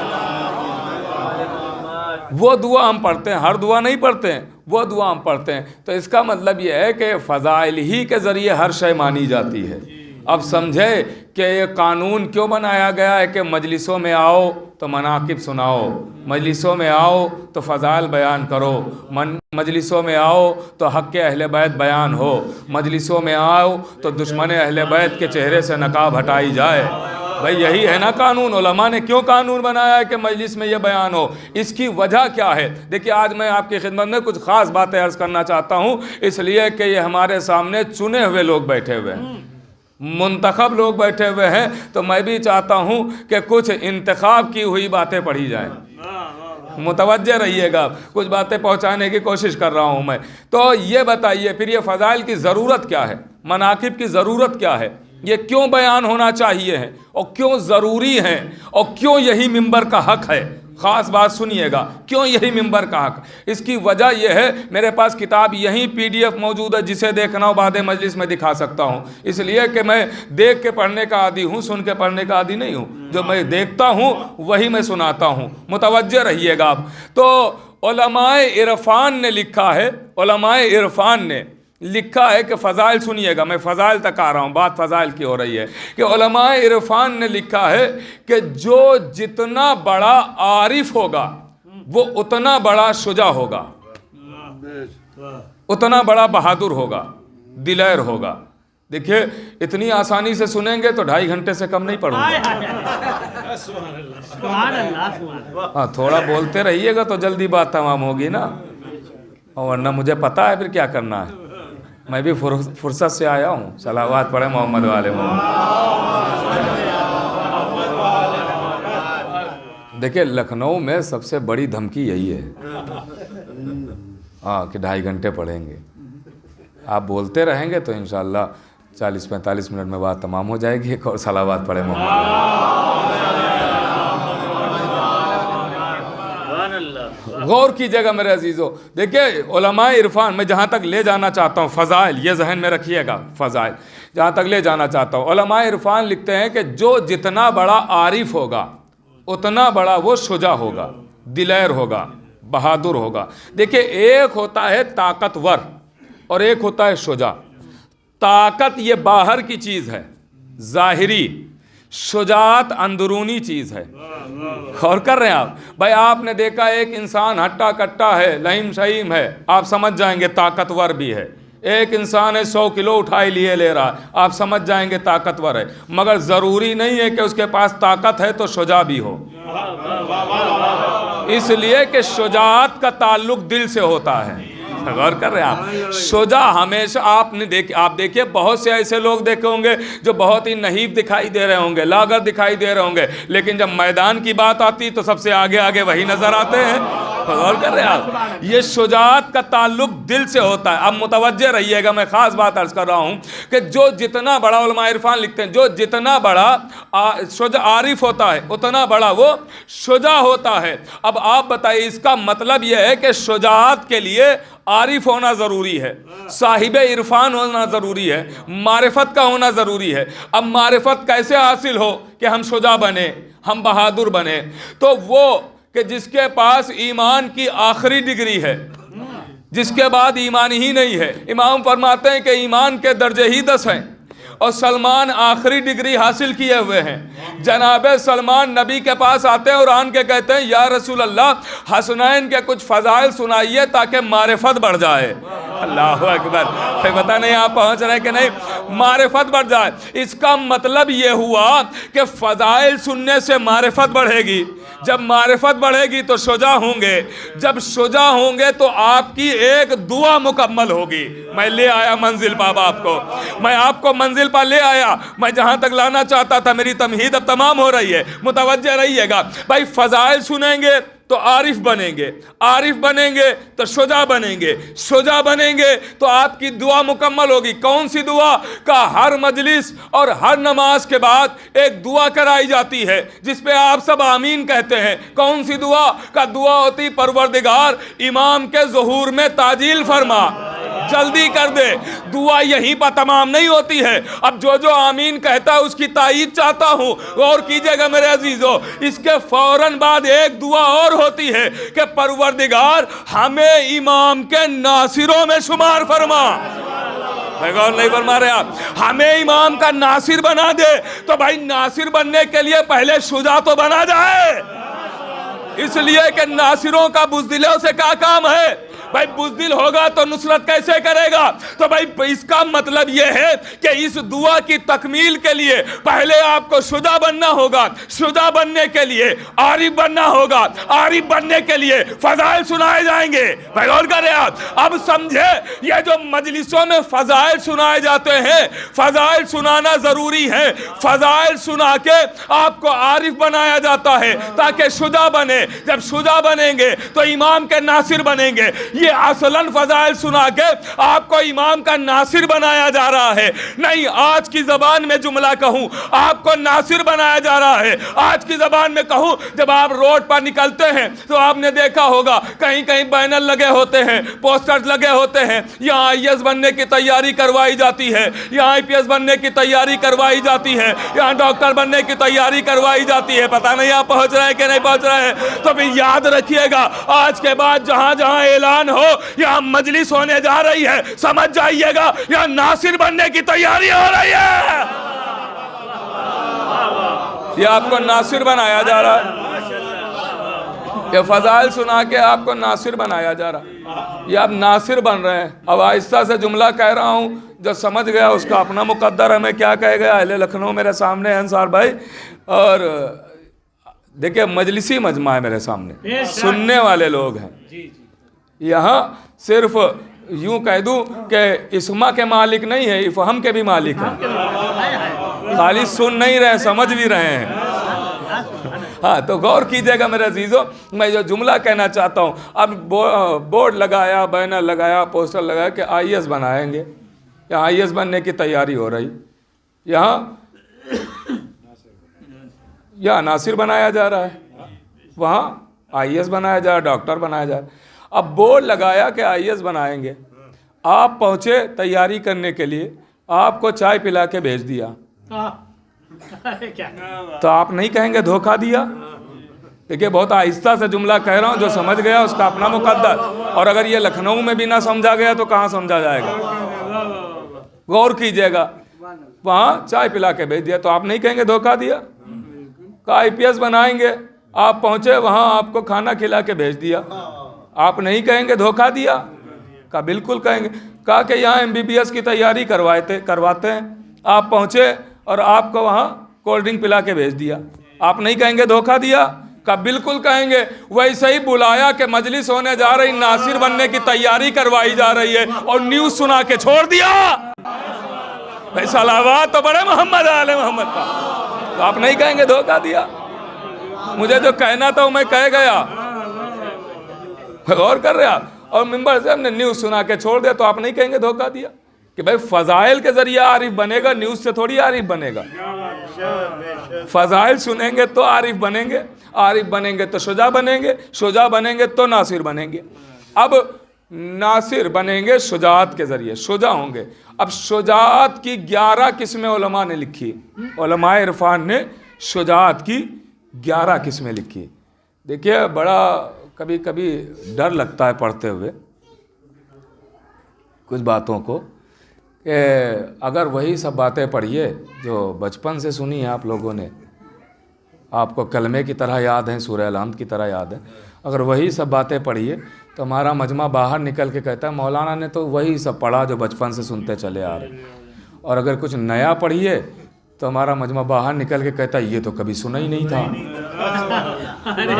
F: वो दुआ हम पढ़ते हैं, हर दुआ नहीं पढ़ते हैं, वो दुआ हम पढ़ते हैं। तो इसका मतलब ये है कि फ़ज़ाइल ही के ज़रिए हर शय मानी जाती है। अब समझे कि ये कानून क्यों बनाया गया है कि मजलिसों में आओ तो मनाकिब सुनाओ, मजलिसों में आओ तो फ़ज़ाइल बयान करो, मजलिसों में आओ तो हक़ के अहले बैत बयान हो, मजलिसों में आओ तो दुश्मन अहले बैत के चेहरे से नकाब हटाई जाए। भाई यही है ना कानून। उलमा ने क्यों कानून बनाया है कि मजलिस में ये बयान हो? इसकी वजह क्या है? देखिए, आज मैं आपकी खिदमत में कुछ ख़ास बातें अर्ज़ करना चाहता हूँ, इसलिए कि ये हमारे सामने चुने हुए लोग बैठे हुए हैं, मुंतखब लोग बैठे हुए हैं। तो मैं भी चाहता हूँ कि कुछ इंतखाब की हुई बातें पढ़ी जाएं। मुतवज्जे रहिएगा, कुछ बातें पहुँचाने की कोशिश कर रहा हूँ मैं। तो ये बताइए फिर ये फ़ज़ाइल की ज़रूरत क्या है, मनाकिब की ज़रूरत क्या है, ये क्यों बयान होना चाहिए है और क्यों ज़रूरी है और क्यों यही मिंबर का हक़ है? ख़ास बात सुनिएगा, क्यों यही मिंबर का हक़? इसकी वजह यह है, मेरे पास किताब यहीं PDF मौजूद है, जिसे देखना हो बाद मजलिस में दिखा सकता हूँ, इसलिए कि मैं देख के पढ़ने का आदी हूँ, सुन के पढ़ने का आदी नहीं हूँ। जो मैं देखता हूँ वही मैं सुनाता हूँ। मुतवज्जे रहिएगा आप। तो उलमाए इरफान ने लिखा है, उलमाए इरफान ने लिखा है कि फ़ज़ाइल सुनिएगा, मैं फ़ज़ाइल तक आ रहा हूँ, बात फ़ज़ाइल की हो रही है कि उलमाए इरफान ने लिखा है कि जो जितना बड़ा आरिफ होगा वो उतना बड़ा शुजा होगा, उतना बड़ा बहादुर होगा, दिलेर होगा। देखिए इतनी आसानी से सुनेंगे तो 2.5 घंटे से कम नहीं पढ़ूंगा। हाँ, थोड़ा बोलते रहिएगा तो जल्दी बात तमाम होगी ना, और वरना मुझे पता है फिर क्या करना है। मैं भी फुर्सत से आया हूँ। सलावत पढ़े मोहम्मद वाले मोहम्मद। देखिए लखनऊ में सबसे बड़ी धमकी यही है, हाँ, कि 2.5 घंटे पढ़ेंगे। आप बोलते रहेंगे तो इंशाअल्लाह 40-45 मिनट में बात तमाम हो जाएगी। एक और सलावत पढ़े मोहम्मद। गौर कीजिएगा मेरे अजीज़ों। देखिए उलमाए इरफान, मैं जहाँ तक ले जाना चाहता हूँ फ़ज़ाइल, ये जहन में रखिएगा, फ़ज़ाइल जहाँ तक ले जाना चाहता हूँ। उलमाए इरफान लिखते हैं कि जो जितना बड़ा आरिफ होगा उतना बड़ा वो शुजा होगा, दिलेर होगा, बहादुर होगा। देखिए एक होता है ताकतवर और एक होता है शुजा। ताकत ये बाहर की चीज़ है, ज़ाहिरी। शुजात अंदरूनी चीज़ है। गौर कर रहे हैं आप? भाई आपने देखा एक इंसान हट्टा कट्टा है, लहीम शहीम है, आप समझ जाएंगे ताकतवर भी है। एक इंसान है 100 किलो उठाए लिए ले रहा है, आप समझ जाएंगे ताकतवर है। मगर ज़रूरी नहीं है कि उसके पास ताकत है तो शुजा भी हो, इसलिए कि शुजात का ताल्लुक दिल से होता है। गौर कर रहे हैं आप? शुजा हमेशा आप देखिए बहुत से ऐसे लोग देखे होंगे जो बहुत ही नहीब दिखाई दे रहे होंगे, लागर दिखाई दे रहे होंगे, लेकिन जब मैदान की बात आती तो सबसे आगे आगे वही नजर आते हैं। गौर कर रहे हैं आप? ये शुजात का ताल्लुक दिल से होता है। अब मुतवज्जे रहिएगा, मैं खास बात अर्ज कर रहा हूँ कि जो जितना बड़ा उलमा इरफान लिखते हैं, जो जितना बड़ा शुजा आरिफ होता है उतना बड़ा वो शुजा होता है। अब आप बताइए, इसका मतलब यह है कि शुजात के लिए आरिफ होना ज़रूरी है, साहिब इरफान होना ज़रूरी है, मारिफत का होना ज़रूरी है। अब मारिफत कैसे हासिल हो कि हम शुजा बने, हम बहादुर बने? तो वो कि जिसके पास ईमान की आखिरी डिग्री है, जिसके बाद ईमान ही नहीं है। इमाम फरमाते हैं कि ईमान के दर्जे ही 10 हैं और सलमान आखिरी डिग्री हासिल किए हुए हैं। जनाब सलमान नबी के पास आते हैं और आन के कहते हैं, या रसूल अल्लाह, हसनैन के कुछ फ़ज़ाइल सुनाइए ताकि मारिफत बढ़ जाए। अल्लाह अकबर। फिर पता नहीं आप पहुंच रहे हैं कि नहीं? मारिफत बढ़ जाए, इसका मतलब ये हुआ कि फ़ज़ाइल सुनने से मारिफत बढ़ेगी। जब मारिफत बढ़ेगी तो शुजा होंगे, जब शुजा होंगे तो आपकी एक दुआ मुकम्मल होगी। मैं ले आया मंजिल बाबा आपको, मैं आपको मंजिल पर ले आया। मैं जहां तक लाना चाहता था, मेरी तमहीद अब तमाम हो रही है, मुतवज्जे रहिएगा। भाई फ़ज़ाइल सुनेंगे तो आरिफ बनेंगे, आरिफ बनेंगे तो शुजा बनेंगे, शुजा बनेंगे तो आपकी दुआ मुकम्मल होगी। कौन सी दुआ? का हर मजलिस और हर नमाज के बाद एक दुआ कराई जाती है जिस पे आप सब आमीन कहते हैं। कौन सी दुआ? का दुआ होती, परवरदिगार इमाम के ज़ुहूर में ताजील फरमा, जल्दी कर दे। दुआ यहीं पर तमाम नहीं होती है। अब जो जो आमीन कहता है उसकी तायीद चाहता हूँ, गौर कीजिएगा मेरे अजीजों। इसके फौरन बाद एक दुआ और होती है कि परवरदिगार हमें इमाम के नासिरों में शुमार फरमा। गौर नहीं फरमा रहे आप? हमें इमाम का नासिर बना दे। तो भाई नासिर बनने के लिए पहले शुजा तो बना जाए, इसलिए कि नासिरों का बुज़दिलों से क्या काम है? भाई बुज़दिल होगा तो नुसरत कैसे करेगा? तो भाई इसका मतलब यह है कि इस दुआ की तकमील के लिए पहले आपको शुजा बनना होगा, शुजा बनने के लिए आरिफ बनना होगा, आरिफ बनने के लिए फ़ज़ाइल सुनाए जाएंगे। भाई गौर करें आप। अब समझे, ये जो मजलिसों में फ़ज़ाइल सुनाए जाते हैं, फ़ज़ाइल सुनाना ज़रूरी है। फ़ज़ाइल सुना के आपको आरिफ बनाया जाता है ताकि शुजा बने। जब शुजा बनेंगे तो इमाम के नासिर बनेंगे। ये असलन फ़ज़ाइल सुना के आपको इमाम का नासिर बनाया जा रहा है। नहीं, आज की ज़बान में जुमला कहूँ, आपको नासिर बनाया जा रहा है। आज की ज़बान में कहूँ, जब आप रोड पर निकलते हैं तो आपने देखा होगा कहीं कहीं बैनर लगे होते हैं, पोस्टर्स लगे होते हैं, यहाँ IAS बनने की तैयारी करवाई जाती है, यहाँ IPS बनने की तैयारी करवाई जाती है, यहाँ डॉक्टर बनने की तैयारी करवाई जाती है। पता नहीं आप पहुँच रहे हैं कि नहीं पहुँच रहे हैं? तो भी याद रखिएगा, आज के बाद जहाँ जहाँ ऐलान ऐलान हो, यहाँ मजलिस होने जा रही है, समझ जाइएगा यहाँ नासिर बनने की तैयारी हो रही है। ये आपको नासिर बनाया जा रहा है, ये फजाइल सुना के आपको नासिर बनाया जा रहा है, ये आप नासिर बन रहे हैं। अब आहिस्ता से जुमला कह रहा हूँ, जो समझ गया उसका अपना मुकद्दर है। मैं क्या कह गया, अहले लखनऊ मेरे सामने है अंसार भाई, और देखिए मजलिसी मजमा है मेरे सामने, सुनने वाले लोग हैं। यहाँ सिर्फ यूं कह दूं कि इस्मा के मालिक नहीं है, इफ़हम के भी मालिक हैं। खाली सुन नहीं रहे, समझ भी रहे हैं। हाँ, तो गौर कीजिएगा मेरे अजीज़ों, मैं जो जुमला कहना चाहता हूँ, अब बोर्ड लगाया, बैनर लगाया, पोस्टर लगाया कि IAS बनाएंगे, यहाँ IAS बनने की तैयारी हो रही, यहाँ नासिर बनाया जा रहा है, वहाँ IAS बनाया जा रहा है, डॉक्टर बनाया जा रहा है। अब बोर्ड लगाया कि IAS बनाएंगे, आप पहुँचे तैयारी करने के लिए, आपको चाय पिला के भेज दिया, तो आप नहीं कहेंगे धोखा दिया? देखिए बहुत आहिस्ता से जुमला कह रहा हूँ, जो समझ गया उसका अपना मुकद्दर, और अगर ये लखनऊ में भी ना समझा गया तो कहाँ समझा जाएगा? गौर कीजिएगा, वहाँ चाय पिला के भेज दिया, तो आप नहीं कहेंगे धोखा दिया? का IPS बनाएंगे, आप पहुँचे वहाँ आपको खाना खिला के भेज दिया, आप नहीं कहेंगे धोखा दिया? का बिल्कुल कहेंगे। कहा कि यहाँ MBBS की तैयारी करवाते हैं, आप पहुँचे और आपको वहाँ कोल्ड ड्रिंक पिला के भेज दिया, आप नहीं कहेंगे धोखा दिया? का बिल्कुल कहेंगे। वैसे ही बुलाया कि मजलिस होने जा रही, नासिर बनने की तैयारी करवाई जा रही है, और न्यूज़ सुना के छोड़ दिया। भाई सलावत तो बड़े मोहम्मद आले मोहम्मद का, तो आप नहीं कहेंगे धोखा दिया? मुझे जो कहना था वो मैं कह गया, गौर कर रहे आप? और मिंबर से हमने न्यूज़ सुना के छोड़ दिया, तो आप नहीं कहेंगे धोखा दिया? कि भाई फजाइल के जरिए आरिफ बनेगा, न्यूज़ से थोड़ी आरिफ बनेगा। फजाइल सुनेंगे तो आरिफ बनेंगे, आरिफ बनेंगे तो शुजा बनेंगे, शुजा बनेंगे तो नासिर बनेंगे। अब नासिर बनेंगे शुजात के ज़रिए, शुजा होंगे। अब शुजात की 11 किस्में उलमा ने लिखी, उलमाए इरफान ने शुजात की 11 किस्में लिखी। देखिए बड़ा कभी कभी डर लगता है पढ़ते हुए कुछ बातों को, कि अगर वही सब बातें पढ़िए जो बचपन से सुनी है आप लोगों ने, आपको कलमे की तरह याद है, सूरह अल-हम्द की तरह याद है, अगर वही सब बातें पढ़िए तो हमारा मजमा बाहर निकल के कहता है मौलाना ने तो वही सब पढ़ा जो बचपन से सुनते चले आ रहे। और अगर कुछ नया पढ़िए तो हमारा मजमा बाहर निकल के कहता है ये तो कभी सुना ही नहीं था,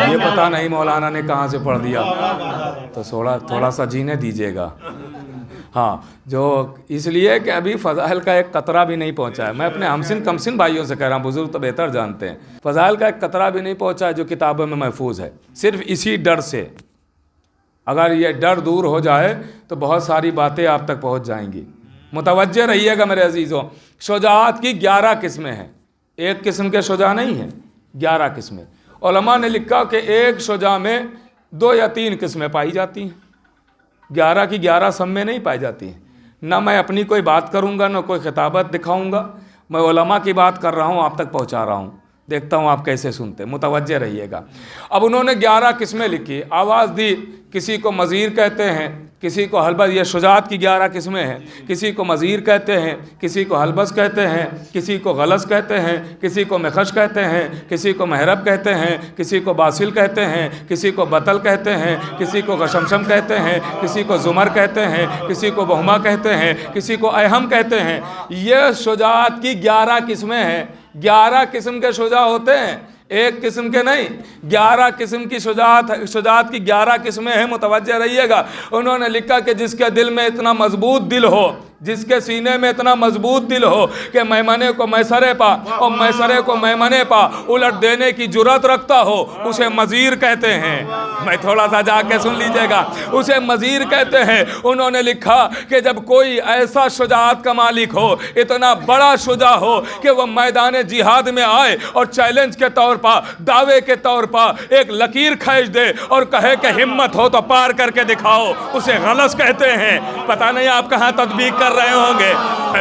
F: ये पता नहीं मौलाना ने कहाँ से पढ़ दिया। तो थोड़ा सा जीने दीजिएगा। हाँ, जो इसलिए कि अभी फ़ज़ाइल का एक कतरा भी नहीं पहुंचा है। मैं अपने हमसिन कमसिन भाइयों से कह रहा हूँ, बुजुर्ग तो बेहतर जानते हैं, फ़ज़ाइल का एक कतरा भी नहीं पहुंचा है जो किताबों में महफूज है। सिर्फ इसी डर से, अगर ये डर दूर हो जाए तो बहुत सारी बातें आप तक पहुंच जाएंगी। मुतवज्जे रहिएगा मेरे अजीज़ों, शुजाअत की 11 किस्में हैं, एक किस्म के शुजा नहीं है, 11 किस्में। उलमा ने लिखा कि एक शुजा में 2 या 3 किस्में पाई जाती हैं, 11 की 11 सब में नहीं पाई जाती हैं। ना मैं अपनी कोई बात करूँगा, ना कोई खिताबत दिखाऊँगा, मैं उलमा की बात कर रहा हूँ, आप तक पहुँचा रहा हूँ, देखता हूँ आप कैसे सुनते, मुतवज्जे रहिएगा। अब उन्होंने 11 किस्में लिखी, आवाज़ दी, किसी को मज़ीर कहते हैं, किसी को हलबस, ये शुजात की 11 किस्में हैं। किसी को मज़ीर कहते हैं, किसी को हलबस कहते हैं, किसी को गलस कहते हैं, किसी को मखश कहते हैं, किसी को महरब कहते हैं, किसी को बासिल कहते हैं, किसी को बतल कहते हैं, किसी को गशमशम कहते हैं, किसी को ज़ुमर कहते हैं, किसी को बहुमा कहते हैं, किसी को अहम कहते हैं। ये शुजात की 11 किस्में हैं। 11 किस्म के शुजा होते हैं, एक किस्म के नहीं, 11 किस्म की शुजात की 11 किस्में हैं। मुतवज्जे रहिएगा। उन्होंने लिखा कि जिसके दिल में इतना मजबूत दिल हो, जिसके सीने में इतना मजबूत दिल हो कि मैमने को मैसरे पा और मैसरे को मैमने पा उलट देने की जुर्रत रखता हो, उसे मज़ीर कहते हैं। मैं थोड़ा सा जाके सुन लीजिएगा, उसे मज़ीर कहते हैं। उन्होंने लिखा कि जब कोई ऐसा शुजाअत का मालिक हो, इतना बड़ा शुजा हो कि वह मैदान जिहाद में आए और चैलेंज के तौर पर, दावे के तौर पर एक लकीर खींच दे और कहे कि हिम्मत हो तो पार करके दिखाओ, उसे गलस कहते हैं। पता नहीं आप कहाँ तदबीक
G: कर रहे होंगे।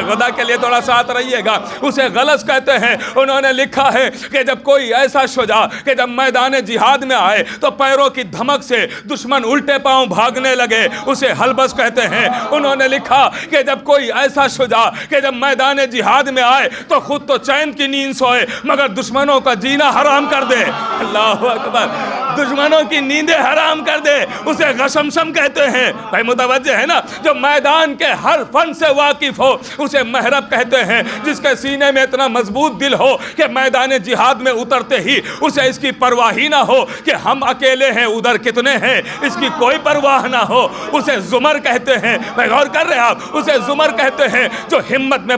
G: खुदा के लिए थोड़ा साथ रहिएगा। उसे गलस कहते हैं। उन्होंने लिखा है कि जब कोई ऐसा शुजा कि जब मैदान जिहाद में आए तो पैरों की धमक से दुश्मन उल्टे पांव भागने लगे, उसे हलबस कहते हैं। उन्होंने लिखा कि जब कोई ऐसा शुजा कि जब मैदान जिहाद में आए तो खुद तो चैन की नींद सोए मगर दुश्मनों का जीना हराम कर दे। अल्लाह अकबर, दुश्मनों की नींदें हराम कर दे, उसे गशमशम कहते हैं। भाई मुतवज्जे है ना। जो मैदान के हर फन से वाकिफ हो उसे महरब कहते हैं। जिसके सीने में इतना मजबूत दिल हो कि मैदान जिहाद में उतरते ही उसे इसकी परवाह ही ना हो कि हम अकेले हैं, उधर कितने हैं, इसकी कोई परवाह ना हो, उसे जुमर कहते हैं। भाई गौर कर रहे हैं आप, उसे जुमर कहते हैं। जो हिम्मत में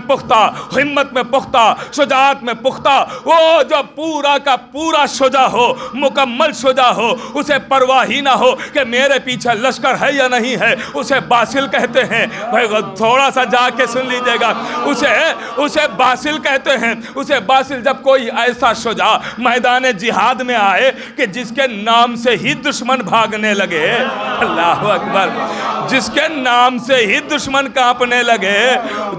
G: पुख्ता, शुजाअत में पुख्ता, वो जो पूरा का पूरा शुजा हो, मुकम्मल शुजा हो, उसे परवाह ही ना हो कि मेरे पीछे लश्कर है या नहीं है, उसे बासिल कहते हैं। भाई थोड़ा सा जाके सुन लीजिएगा, उसे बासिल कहते हैं। उसे बासिल, जब कोई ऐसा शुजा मैदान जिहाद में आए कि जिसके नाम से ही दुश्मन भागने लगे। अल्लाह अकबर, जिसके नाम से ही दुश्मन कांपने लगे,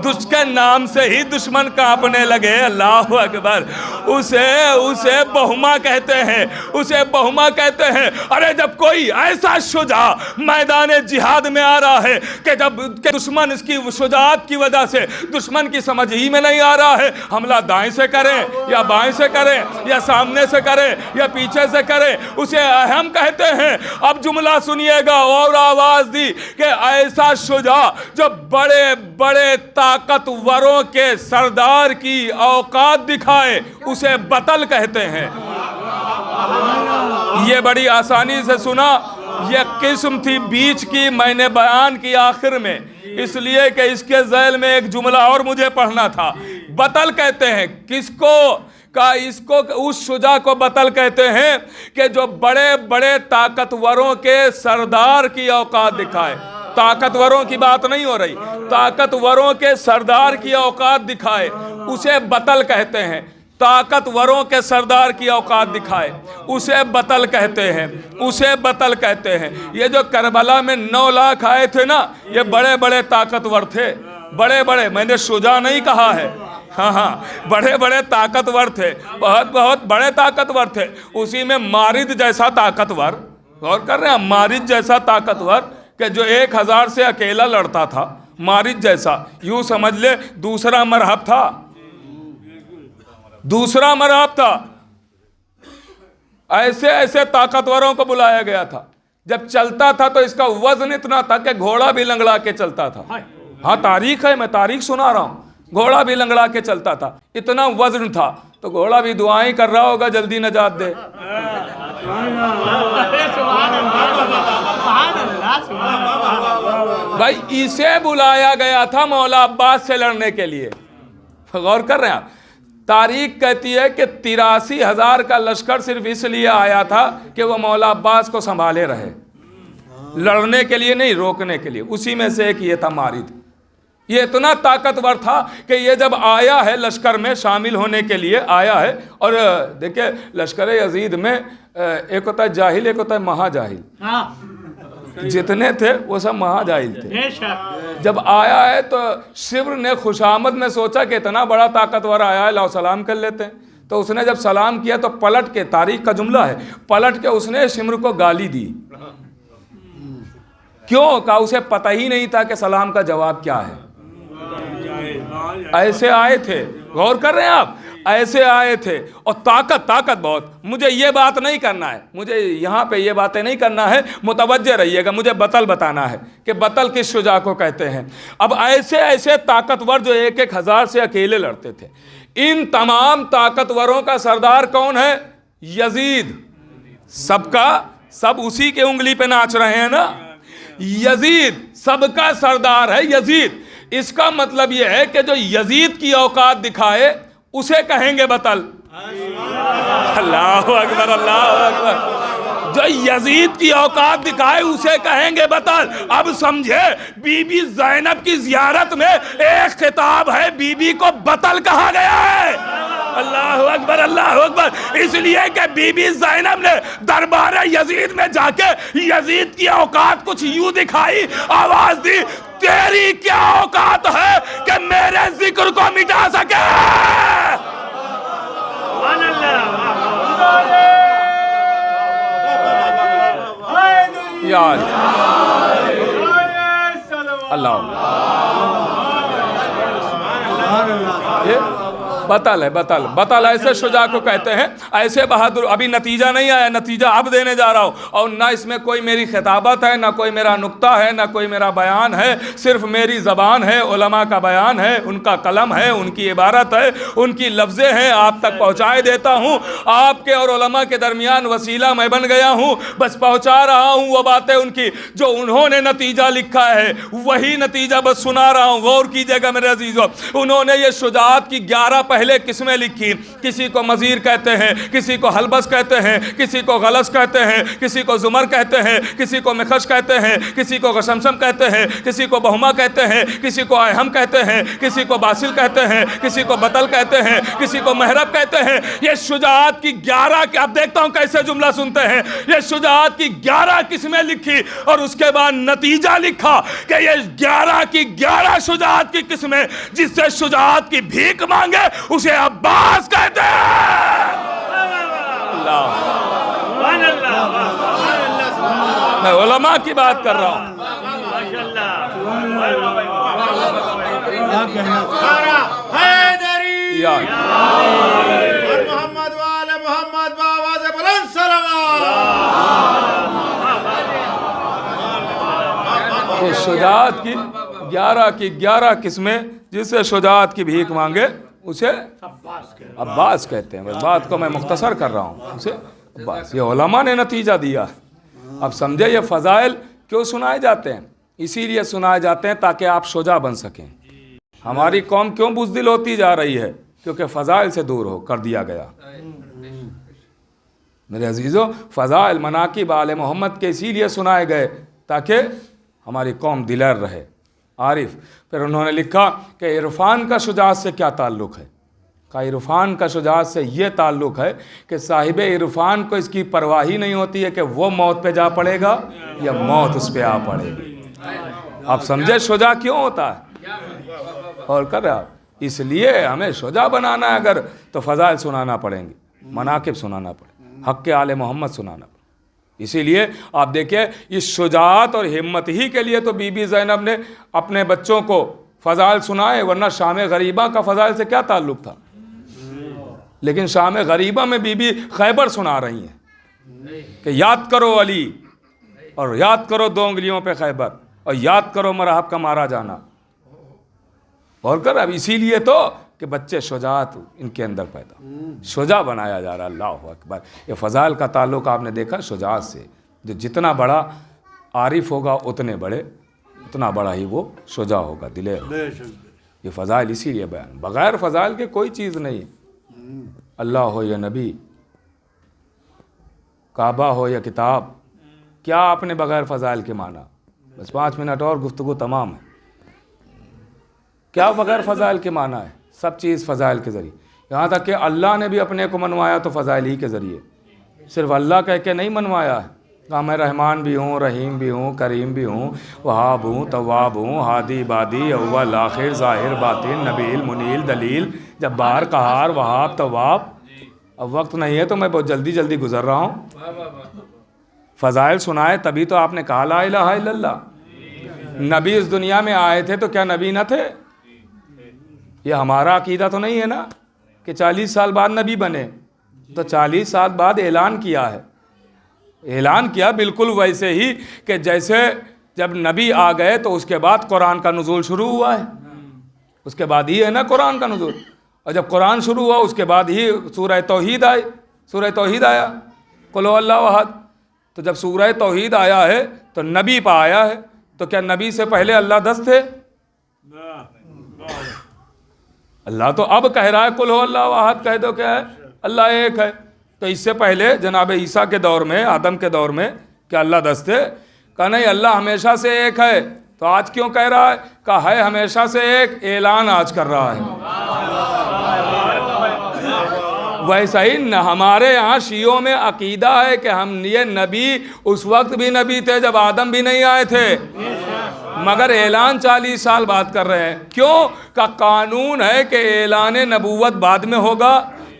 G: जिसके नाम से ही दुश्मन कांपने लगे। अल्लाह अकबर, उसे बहुमा कहते हैं। उसे बहुमा कहते हैं। अरे जब कोई ऐसा शुजा मैदान जिहाद में आ रहा है कि जब के दुश्मन इसकी शुजाअत की वजह से दुश्मन की समझ ही में नहीं आ रहा है, हमला दाएं से करें या बाएं से करें या सामने से करें या पीछे से करें, उसे अहम कहते हैं। अब जुमला सुनिएगा और आवाज दी कि ऐसा शुजा जो बड़े बड़े ताकतवरों के सरदार की औकात दिखाए उसे बतल कहते हैं। ये बड़ी आसानी से सुना। ये किस्म थी बीच की, मैंने बयान की आखिर में, इसलिए कि इसके ज़ैल में एक जुमला और मुझे पढ़ना था। बतल कहते हैं किसको का? इसको, उस शुजा को बतल कहते हैं कि जो बड़े बड़े ताकतवरों के सरदार की औकात दिखाए। ताकतवरों की बात नहीं हो रही, ताकतवरों के सरदार की औकात दिखाए उसे बतल कहते हैं। ताकतवरों के सरदार की औकात दिखाए उसे बतल कहते हैं, उसे बतल कहते हैं। ये जो करबला में 9 लाख आए थे ना, ये बड़े बड़े ताकतवर थे, बड़े बड़े, मैंने शुजा नहीं कहा है, हाँ, बड़े बड़े ताकतवर थे, बहुत बड़े ताकतवर थे। उसी में मारिद जैसा ताकतवर, गौर कर रहे हैं, मारिद जैसा ताकतवर कि जो 1000 से अकेला लड़ता था, मारिद जैसा, यूं समझ ले दूसरा मरहब था, दूसरा मरहब था। ऐसे ऐसे ताकतवरों को बुलाया गया था। जब चलता था तो इसका वजन इतना था कि घोड़ा भी लंगड़ा के चलता था। हाँ, तारीख है, मैं तारीख सुना रहा हूँ। घोड़ा भी लंगड़ा के चलता था, इतना वजन था। तो घोड़ा भी दुआएं कर रहा होगा जल्दी नजात दे। भाई इसे बुलाया गया था मौला अब्बास से लड़ने के लिए। गौर कर रहे हैं आप, तारीख कहती है कि 83,000 का लश्कर सिर्फ इसलिए आया था कि वह मौला अब्बास को संभाले रहे, लड़ने के लिए नहीं, रोकने के लिए। उसी में से एक ये था मारिद। ये इतना ताकतवर था कि ये जब आया है लश्कर में शामिल होने के लिए आया है। और देखिए लश्कर यजीद में एक होता है जाहिल, एक होता है महाजाहिल। जितने थे वो सब महाजाहिल थे। जब आया है तो शिब्र ने खुशामद में सोचा कि इतना बड़ा ताकतवर आया है, लाओ सलाम कर लेते हैं। तो उसने जब सलाम किया तो पलट के, तारीख का जुमला है, पलट के उसने शिम्र को गाली दी। क्यों? का उसे पता ही नहीं था कि सलाम का जवाब क्या है। ऐसे आए थे, गौर कर रहे हैं आप, ऐसे आए थे। और ताकत बहुत। मुझे ये बात नहीं करना है, मुझे यहाँ पे ये बातें नहीं करना है, मुतवज्जे रहिएगा। मुझे बतल बताना है कि बतल किस शुजा को कहते हैं। अब ऐसे ऐसे ताकतवर जो 1,000 से अकेले लड़ते थे, इन तमाम ताकतवरों का सरदार कौन है? यजीद। सबका सब उसी के उंगली पे नाच रहे हैं ना। यजीद सबका सरदार है, यजीद। इसका मतलब यह है कि जो यजीद की औकात दिखाए उसे कहेंगे बतल। अल्लाह अकबर, अल्लाह अकबर। जो यजीद की औकात दिखाए उसे कहेंगे बतल। अब समझे, बीबी ज़ैनब की ज़ियारत में एक खिताब है, बीबी को बतल कहा गया है। अल्लाह अकबर, अल्लाह अकबर। इसलिए कि बीबी ज़ैनब ने दरबार यजीद में जाके यजीद की औकात कुछ यूं दिखाई, आवाज दी, तेरी क्या औकात है कि मेरे जिक्र को मिटा सके? यार अल्लाह बतल ऐसे शुजा को कहते हैं, ऐसे बहादुर। अभी नतीजा नहीं आया, नतीजा अब देने जा रहा हूँ। और ना इसमें कोई मेरी खिताबत है, ना कोई मेरा नुक्ता है, ना कोई मेरा बयान है, सिर्फ मेरी ज़बान है, उलमा का बयान है, उनका कलम है, उनकी इबारत है, उनकी लफ्ज़ें हैं, आप तक पहुँचाए देता हूँ। आपके और उलमा के दरमियान वसीला मैं बन गया हूँ, बस पहुँचा रहा हूँ वो बातें उनकी जो उन्होंने नतीजा लिखा है, वही नतीजा बस सुना रहा हूँ। गौर कीजिएगा मेरे अजीज़ों, उन्होंने ये शुजाअत की 11 पहले किस्में लिखी। किसी को मज़ीर कहते हैं, किसी को हलबस कहते हैं, किसी को गलस कहते हैं, किसी को जुमर कहते हैं, किसी को मिखश कहते हैं, किसी को गशमशम कहते हैं, किसी को बहुमा कहते हैं, किसी को अहम कहते हैं, किसी को बासिल कहते हैं, किसी को बतल कहते हैं, किसी को महरब कहते हैं। ये शुजाअत की 11 की, अब देखता हूँ कैसे जुमला सुनते हैं। ये शुजाअत की 11 किस्में लिखी और उसके बाद नतीजा लिखा कि ये 11 की 11 शुजाअत की किस्में, जिससे शुजाअत की भीख मांगे उसे अब्बास कहते हैं। मैं उलमा की बात कर रहा हूं।
A: मोहम्मद वाले मोहम्मद बाबा से बुलंद सलावत।
G: ये शुजाअत की 11 की 11 किस्में, जिससे शुजाअत की भीख मांगे उसे अब्बास कहते हैं। बस बात को मैं मुख्तसर कर रहा हूँ, उसे अब्बास। ये उलमा ने नतीजा दिया। अब समझे ये फ़ज़ाइल क्यों सुनाए जाते हैं? इसीलिए सुनाए जाते हैं ताकि आप शुजा बन सकें। हमारी कौम क्यों बुज़दिल होती जा रही है? क्योंकि फ़ज़ाइल से दूर हो कर दिया गया। मेरे अजीज़ों, फ़ज़ाइल मनाक़िब आले मोहम्मद के इसीलिए सुनाए गए ताकि हमारी कौम दिलर रहे, आरिफ। फिर उन्होंने लिखा कि इरफान का शुजाअत से क्या ताल्लुक़ है? का इरफान का शुजाअत से ये ताल्लुक़ है कि साहिब इरफान को इसकी परवाह ही नहीं होती है कि वो मौत पे जा पड़ेगा या मौत उस पे आ पड़ेगी। आप समझे शुजा क्यों होता है? और कर रहे आप, इसलिए हमें शुजा बनाना है अगर, तो फ़ज़ाइल सुनाना पड़ेंगे, मनाक़िब सुनाना पड़े, हक़ के आले मोहम्मद सुनाना पड़े। इसीलिए आप देखिए, इस शुजाअत और हिम्मत ही के लिए तो बीबी ज़ैनब ने अपने बच्चों को फ़ज़ाइल सुनाए, वरना शाम गरीबा का फ़ज़ाइल से क्या ताल्लुक़ था? लेकिन शाम गरीबा में बीबी खैबर सुना रही हैं कि याद करो अली, और याद करो 2 उंगलियों पे खैबर, और याद करो मरहब का मारा जाना। और कर अब इसीलिए तो कि बच्चे शुजाअत इनके अंदर पैदा, शुजा बनाया जा रहा है। अल्लाहु अकबर। ये फ़ज़ाइल का ताल्लुक़ आपने देखा शुजाअत से। जो जितना बड़ा आरिफ होगा उतना बड़ा ही वो शुजा होगा, दिलेर होगा। ये फ़ज़ाइल इसीलिए बयान, बग़ैर फ़ज़ाइल के कोई चीज़ नहीं। अल्लाह हो या नबी, काबा हो या किताब, क्या आपने बग़ैर फ़ज़ाइल के माना? बस 5 मिनट और गुफ्तगू तमाम है। क्या बग़ैर फ़ज़ाइल के माना है? सब चीज़ फ़ज़ाइल के ज़रिए। यहाँ तक कि अल्लाह ने भी अपने को मनवाया तो फ़ज़ाइल ही के ज़रिए। सिर्फ अल्लाह कह के नहीं मनवाया है, कहा मैं रहमान भी हूँ, रहीम भी हूँ, करीम भी हूँ, वहाब हूँ, तवाब हूँ, हादी बादी, अव्वल आखिर, ज़ाहिर बातिन, नबील मुनील दलील, जब्बार कहार, वहाब तवाब। अब वक्त नहीं है तो मैं बहुत जल्दी गुज़र रहा हूँ। फ़ज़ाइल सुनाए तभी तो आपने कहा ला इलाहा इल्लल्लाह। नबी इस दुनिया में आए थे तो क्या नबी न थे? ये हमारा अकीदा तो नहीं है ना कि 40 साल बाद नबी बने। तो 40 साल बाद ऐलान किया है, ऐलान किया बिल्कुल वैसे ही कि जैसे जब नबी आ गए तो उसके बाद कुरान का नुज़ूल शुरू हुआ है। उसके बाद ही है ना कुरान का नुज़ूल। और जब कुरान शुरू हुआ उसके बाद ही सूरह तौहीद आई, सूरह तौहीद आया, कुल हुवल्लाहु अहद। तो जब सूरह तौहीद आया है तो नबी पर आया है, तो क्या नबी से पहले अल्लाह 10 थे? अल्लाह तो अब कह रहा है कुल हुवल्लाहु अहद, कह दो क्या है, अल्लाह एक है। तो इससे पहले जनाब ईसा के दौर में, आदम के दौर में क्या अल्लाह 10 थे? कहा नहीं, अल्लाह हमेशा से एक है। तो आज क्यों कह रहा है? कहा है हमेशा से एक, ऐलान आज कर रहा है। वैसा ही न हमारे यहाँ शियों में अकीदा है कि हम ये नबी उस वक्त भी नबी थे जब आदम भी नहीं आए थे। मगर ऐलान 40 साल बाद कर रहे हैं। क्यों? का कानून है कि ऐलान नबूवत बाद में होगा,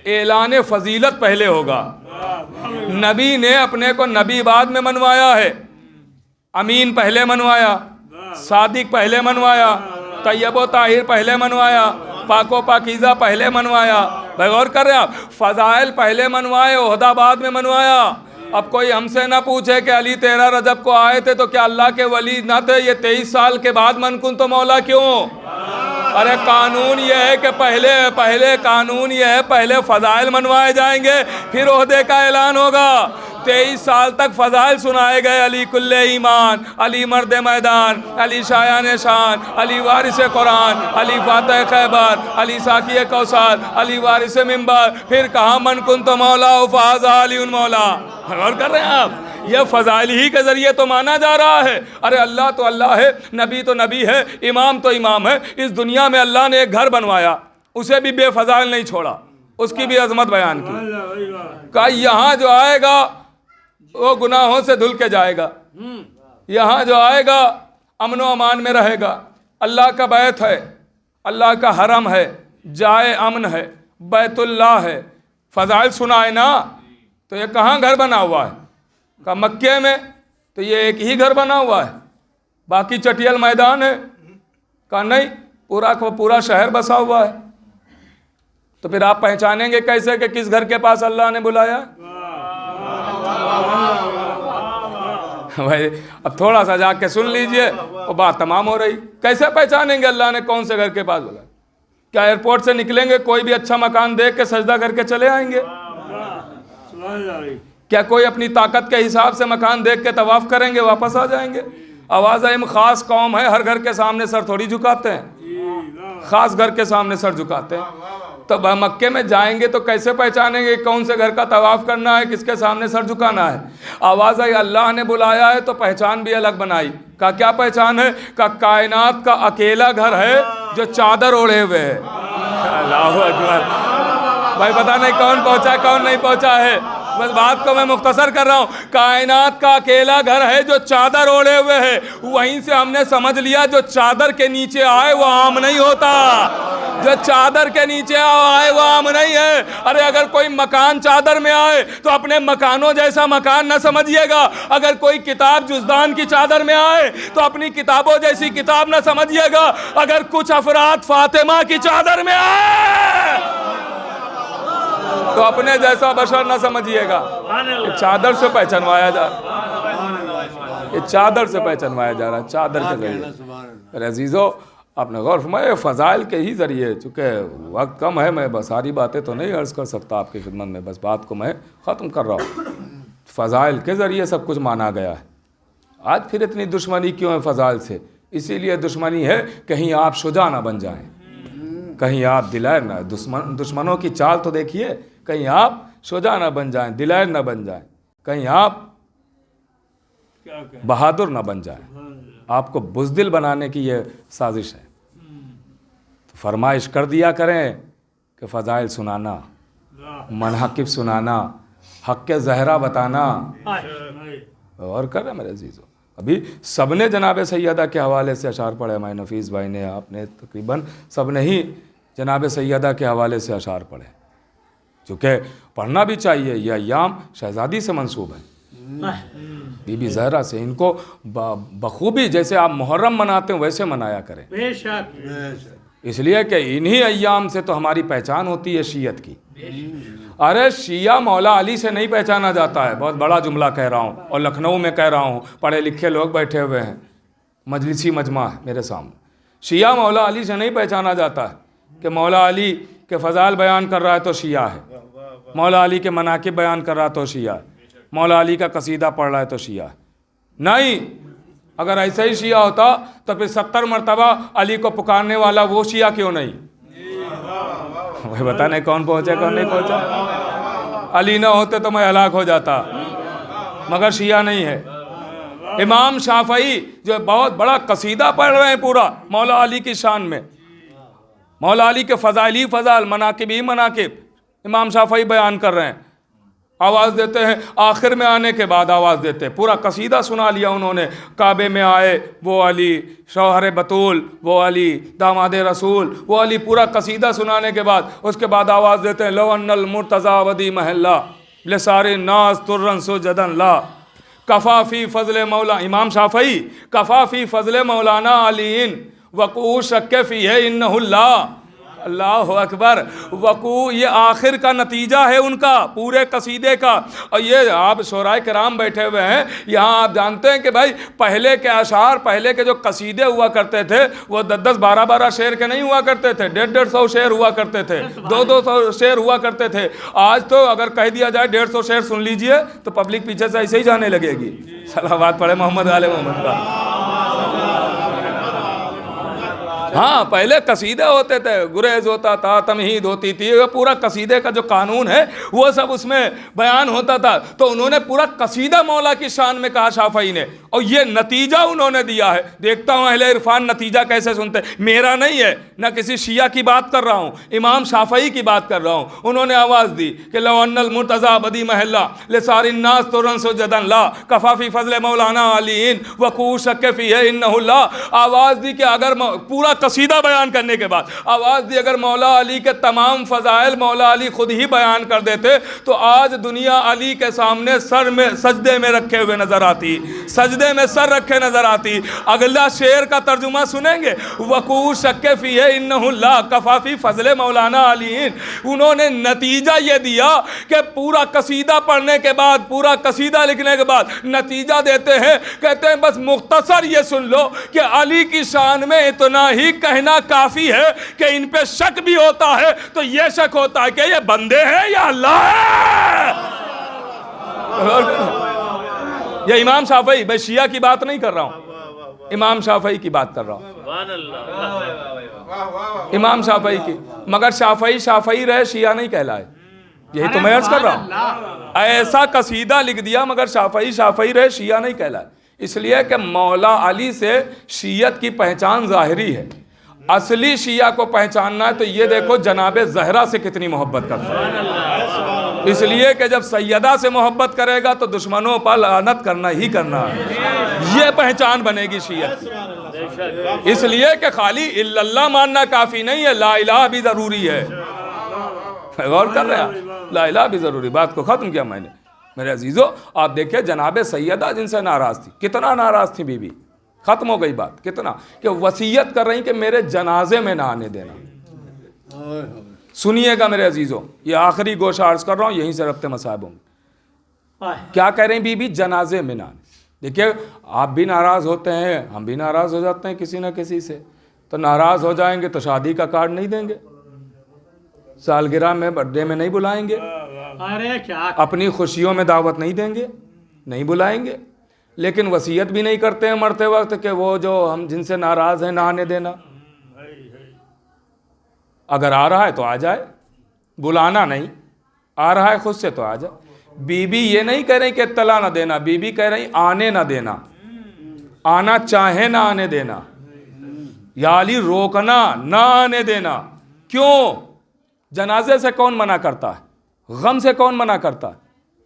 G: ऐलान फजीलत पहले होगा। नबी ने अपने को नबी बाद में मनवाया है, अमीन पहले मनवाया, सादिक पहले मनवाया, तैयब ताहिर पहले मनवाया, पाको पाकीज़ा पहले मनवाया। भाई गौर कर रहे हैं आप, फ़ज़ाइल पहले मनवाए, ओहदा बाद में मनवाया। अब कोई हमसे ना पूछे कि अली 13 रजब को आए थे तो क्या अल्लाह के वली ना थे, ये 23 साल के बाद मनकुन तो मौला क्यों? अरे कानून ये है कि पहले कानून ये है, पहले फ़ज़ाइल मनवाए जाएंगे, फिर ओहदे का ऐलान होगा। 23 साल तक फ़ज़ाइल सुनाए गए, अली कुल्ले ईमान, अली मर्द मैदान, अली शायान शान, अली वारिस कुरान, अली फातह खैबर, अली साकी कौसर, अली वारिस मिंबर। फिर कहाँ मन कुन तो मौला फ़ाज़ा अली उन मौला। गौर कर रहे हैं आप, यह फ़ज़ाइल ही के ज़रिए तो माना जा रहा है। अरे अल्लाह तो अल्लाह है, नबी तो नबी है, इमाम तो इमाम है। इस दुनिया में अल्लाह ने एक घर बनवाया, उसे भी बेफ़ज़ाइल नहीं छोड़ा, उसकी भी अज़मत बयान की। का यहाँ जो आएगा वो गुनाहों से धुल के जाएगा, यहाँ जो आएगा अमन व अमान में रहेगा। अल्लाह का बैत है, अल्लाह का हरम है, जाए अमन है, बैतुल्लाह है। फ़ज़ाइल सुनाए ना, तो ये कहाँ घर बना हुआ है? का मक्के में, तो ये एक ही घर बना हुआ है, बाकी चटियल मैदान है। का नहीं, पूरा का पूरा शहर बसा हुआ है। तो फिर आप पहचानेंगे कैसे कि किस घर के पास अल्लाह ने बुलाया? भाई अब थोड़ा सा जाके सुन लीजिए, वो बात तमाम हो रही। कैसे पहचानेंगे अल्लाह ने कौन से घर के पास बुलाया? क्या एयरपोर्ट से निकलेंगे, कोई भी अच्छा मकान देख के सजदा करके चले आएंगे? क्या कोई अपनी ताकत के हिसाब से मकान देख के तवाफ करेंगे, वापस आ जाएंगे? आवाज़ ख़ास कौम है, हर घर के सामने सर थोड़ी झुकाते हैं, ख़ास घर के सामने सर झुकाते हैं। तो मक्के में जाएंगे तो कैसे पहचानेंगे कौन से घर का तवाफ़ करना है, किसके सामने सर झुकाना है? आवाज़ आई अल्लाह ने बुलाया है तो पहचान भी अलग बनाई। का क्या पहचान है? का कायनात का अकेला घर है जो चादर ओढ़े हुए है। अल्लाहु अकबर। भाई पता नहीं कौन पहुंचा कौन नहीं पहुंचा है, बस बात को मैं मुख्तसर कर रहा हूँ। कायनात का अकेला घर है जो चादर ओढ़े हुए है। वहीं से हमने समझ लिया जो चादर के नीचे आए वो आम नहीं होता, जो चादर के नीचे आए वो आम नहीं है। अरे अगर कोई मकान चादर में आए तो अपने मकानों जैसा मकान न समझिएगा। अगर कोई किताब जुज़दान की चादर में आए तो अपनी किताबों जैसी किताब न समझिएगा। अगर कुछ अफराद फातिमा की चादर में आए तो अपने जैसा बशर न समझिएगा। चादर से पहचानवाया जा ये चादर से पहचानवाया जा रहा है, चादर के जरिए। अजीज़ों आपने गौर फरमाया फ़ज़ाइल के ही ज़रिए, चूँकि वक्त कम है, मैं बस सारी बातें तो नहीं अर्ज़ कर सकता आपकी खिदमत में, बस बात को मैं ख़त्म कर रहा हूँ। फ़ज़ाइल के ज़रिए सब कुछ माना गया है। आज फिर इतनी दुश्मनी क्यों है फ़ज़ाइल से? इसीलिए दुश्मनी है कहीं आप शुजा ना बन जाएं, कहीं आप दिलायर ना, दुश्मनों की चाल तो देखिए, कहीं आप शुजा ना बन जाएं, दिलायर ना बन जाएं, कहीं आप बहादुर ना बन जाएं। आपको बुज़दिल बनाने की ये साजिश है। तो फरमाइश कर दिया करें कि फ़ज़ाइल सुनाना, मनहकिब सुनाना, हक़ के ज़हरा बताना। और कर रहे मेरे अजीज़ों, अभी सबने जनाब सैयदा के हवाले से अशार पढ़े, मैं नफीस भाई ने, आपने, तकरीबन सबने ही जनाब सैयदा के हवाले से अशार पढ़े, चूँकि पढ़ना भी चाहिए। यह अय्याम शहज़ादी से मंसूब है, बीबी ज़हरा से। इनको बखूबी जैसे आप मुहर्रम मनाते हैं वैसे मनाया करें, इसलिए कि इन्हीं अय्याम से तो हमारी पहचान होती है शियत की। अरे शिया मौला अली से नहीं पहचाना जाता है, बहुत बड़ा जुमला कह रहा हूँ और लखनऊ में कह रहा हूँ, पढ़े लिखे लोग बैठे हुए हैं, मजलिसी मजमा है मेरे सामने। शिया मौला अली से नहीं पहचाना जाता है कि मौला अली के फ़ज़ाइल बयान कर रहा है तो शिया है, मौला अली के मनाकिब बयान कर रहा है तो शिया है, मौला अली का कसीदा पढ़ रहा है तो शिया है। नहीं, अगर ऐसा ही शिया होता तो फिर 70 मरतबा अली को पुकारने वाला वो शिया क्यों नहीं? वही बता नहीं कौन पहुँचे कौन नहीं पहुँचा। अली ना होते तो मैं हलाक हो जाता, मगर शिया नहीं है। इमाम शाफ़ई जो बहुत बड़ा कसीदा पढ़ रहे हैं पूरा मौला अली की शान में, मौला अली के फ़ज़ाइल ही फ़ज़ाइल, मनाकिब ही मनाकिब इमाम शाफ़ई बयान कर रहे हैं। आवाज़ देते हैं, आखिर में आने के बाद आवाज़ देते हैं। पूरा कसीदा सुना लिया उन्होंने, काबे में आए वो अली, शौहर बतूल वो अली, दामाद रसूल वो अली, पूरा कसीदा सुनाने के बाद उसके बाद आवाज़ देते हैं, लो अन्नल मुर्तज़ा वदी महल्ला ले सारे नाज तुर्रन सुजदन ला, कफ़ाफ़ी फ़ज़ल मौला, इमाम शाफ़ई, कफ़ाफ़ी फ़ज़ल मौलाना अलीन वक़ू शक्के फ़ी है इन्नहुल्ला, अल्लाह अकबर। वक़ू ये आखिर का नतीजा है उनका पूरे कसीदे का। और ये आप शोराए कराम बैठे हुए हैं यहाँ, आप जानते हैं कि भाई पहले के अशार, पहले के जो कसीदे हुआ करते थे वो 10-10, 12-12 शेर के नहीं हुआ करते थे, 150-150 शेर हुआ करते थे, 200-200 शेर हुआ करते थे। आज तो अगर कह दिया जाए 150 शेर सुन लीजिए तो पब्लिक पीछे से ऐसे ही जाने लगेगी। सलावत पढ़े मोहम्मद आले मोहम्मद का। हाँ, पहले कसीदे होते थे, गुरेज होता था, तमहीद होती थी, वो पूरा कसीदे का जो कानून है वो सब उसमें बयान होता था। तो उन्होंने पूरा कसीदा मौला की शान में कहा शाफ़ई ने, और ये नतीजा उन्होंने दिया है। देखता हूँ अहले इरफान नतीजा कैसे सुनते, मेरा नहीं है, ना किसी शिया की बात कर रहा हूँ, इमाम शाफ़ई की बात कर रहा हूँ। उन्होंने आवाज़ दी कि लो अन्नल मुर्तज़ा बदी महल्ला ले सारी नास तुरन सुजदन ला, कफ़ाफ़ी फ़ज़ल मौलाना अलीन वक़ू शक्के फ़ी है इन्नहुल्ला। आवाज़ दी कि अगर पूरा कसीदा बयान करने के बाद आवाज़ दी, अगर मौला अली के तमाम फ़ज़ाइल मौला अली खुद ही बयान कर देते तो आज दुनिया अली के सामने सर में सजदे में रखे हुए नज़र आती, सजदे में सर रखे नज़र आती। अगला शेर का तर्जुमा सुनेंगे, वक़ू शक्के फ़ी है इन्नहुल्ला कफ़ाफ़ी फ़ज़ल मौलाना अलीन। उन्होंने नतीजा ये दिया कि पूरा कसीदा पढ़ने के बाद, पूरा कसीदा लिखने के बाद नतीजा देते हैं, कहते हैं बस मुख्तसर ये सुन लो कि अली की शान में इतना ही कहना काफी है कि इन पे शक भी होता है तो ये शक होता है कि ये बंदे हैं या अल्लाह है। ये इमाम शाफ़ई, मैं शिया की बात नहीं कर रहा हूं, इमाम शाफ़ई की बात कर रहा हूं, इमाम शाफ़ई की। मगर शाफ़ई शाफ़ई रहे, शिया नहीं कहलाए, यही तो मैं अर्ज कर रहा हूं। ऐसा कसीदा लिख दिया मगर शाफ़ई शाफ़ई रहे, शिया नहीं कहलाए। इसलिए कि मौला अली से शियत की पहचान ज़ाहिरी है। असली शिया को पहचानना है तो ये देखो जनाबे ज़हरा से कितनी मोहब्बत करता है। इसलिए कि जब सैयदा से मोहब्बत करेगा तो दुश्मनों पर लानत करना ही करना है, ये पहचान बनेगी शियत। इसलिए कि खाली इल्लल्लाह मानना काफ़ी नहीं है, ला इलाहा भी ज़रूरी है। गौर कर रहे हैं, ला इलाहा भी ज़रूरी। बात को ख़त्म किया मैंने। मेरे अजीज़ों, आप देखिए जनाबे सैयदा जिनसे नाराज़ थी, कितना नाराज़ थी बीबी, ख़त्म हो गई बात। कितना कि वसीयत कर रही कि मेरे जनाजे में ना आने देना। सुनिएगा मेरे अजीज़ों, ये आखिरी गोशा अर्ज कर रहा हूँ, यहीं से रब्ते मसाइब होंगे। क्या कह रही बीबी, जनाजे में ना आने। देखिए आप भी नाराज़ होते हैं, हम भी नाराज़ हो जाते हैं किसी ना किसी से। तो नाराज़ हो जाएंगे तो शादी का कार्ड नहीं देंगे, सालगिरह में, बर्थडे में नहीं बुलाएंगे,
B: अरे क्या
G: अपनी खुशियों में दावत नहीं देंगे, नहीं बुलाएंगे। लेकिन वसीयत भी नहीं करते हैं मरते वक्त कि वो जो हम जिनसे नाराज़ हैं ना आने देना। अगर आ रहा है तो आ जाए, बुलाना नहीं, आ रहा है खुद से तो आ जाए। बीबी ये नहीं कह रही कि इत्तला ना देना, बीबी कह रही आने ना देना, आना चाहे ना आने देना, याली रोकना ना आने देना। क्यों? जनाजे से कौन मना करता है, गम से कौन मना करता है?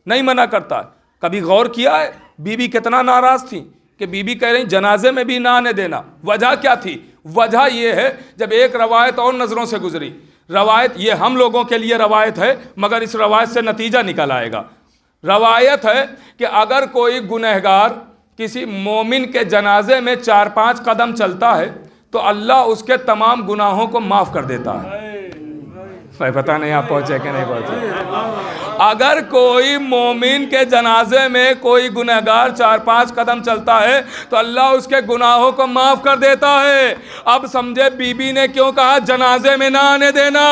G: नहीं मना करता है। कभी गौर किया है बीबी कितना नाराज़ थी कि बीबी कह रही जनाजे में भी ना आने देना। वजह क्या थी? वजह यह है, जब एक रवायत और नज़रों से गुजरी, रवायत ये हम लोगों के लिए रवायत है मगर इस रवायत से नतीजा निकल आएगा। रवायत है कि अगर कोई गुनहगार किसी मोमिन के जनाजे में 4-5 कदम चलता है तो अल्लाह उसके तमाम गुनाहों को माफ़ कर देता है। पता नहीं आप पहुंचे कि नहीं पहुंचे। अगर कोई मोमिन के जनाजे में कोई गुनहगार 4-5 कदम चलता है तो अल्लाह उसके गुनाहों को माफ कर देता है। अब समझे बीबी ने क्यों कहा जनाजे में ना आने देना?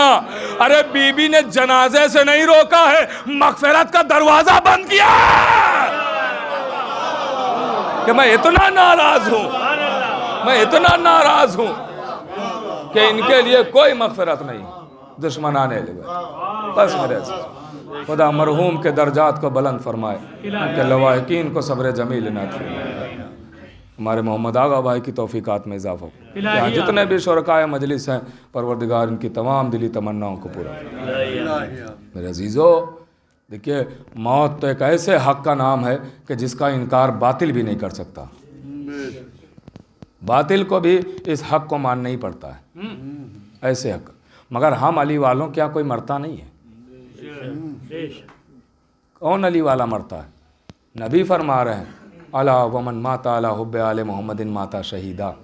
G: अरे बीबी ने जनाजे से नहीं रोका है, मगफिरत का दरवाजा बंद किया कि मैं इतना नाराज हूं, मैं इतना नाराज हूं कि इनके लिए कोई मगफिरत नहीं, दुश्मन आने लगे। बस मेरे खुदा मरहूम के दर्जात को बुलंद फरमाए, उनके लवाहिकीन को सब्र जमील इनायत फरमाए। हमारे मोहम्मद आगा भाई की तौफीकात में इजाफा हो। यहाँ जितने भी शुरकाए मजलिस हैं, परवरदिगार इनकी तमाम दिली तमन्नाओं को पूरा। मेरे अजीज़ों,
F: देखिए, मौत तो एक ऐसे हक का नाम है कि जिसका इनकार बातिल भी नहीं कर सकता। बातिल को भी इस हक को मानना ही पड़ता है, ऐसे हक। मगर हम अली वालों के यहाँ कोई मरता नहीं है। कौन अली वाला मरता है? नबी फरमा रहे हैं, अला वमन माता अला हुब्बे आले मोहम्मदिन माता शहीदा।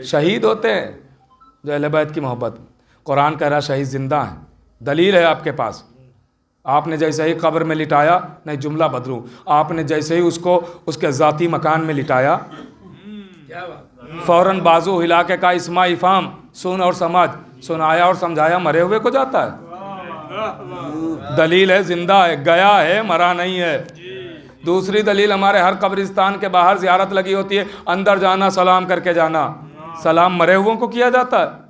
F: शहीद होते हैं जो अहले बैत की मोहब्बत। कुरान कह रहा शहीद जिंदा है, दलील है आपके पास। आपने जैसे ही कब्र में लिटाया, नहीं जुमला बदलूं, आपने जैसे ही उसको उसके ज़ाती मकान में लिटाया, फ़ौरन बाजू हिला के कहा इस्मा इफ़ाम, सुन और समझ, सुनाया और समझाया, मरे हुए को जाता है। दलील है जिंदा है, गया है, मरा नहीं है। दूसरी दलील, हमारे हर कब्रिस्तान के बाहर ज़ियारत लगी होती है, अंदर जाना सलाम करके जाना। सलाम मरे हुओं को किया जाता है,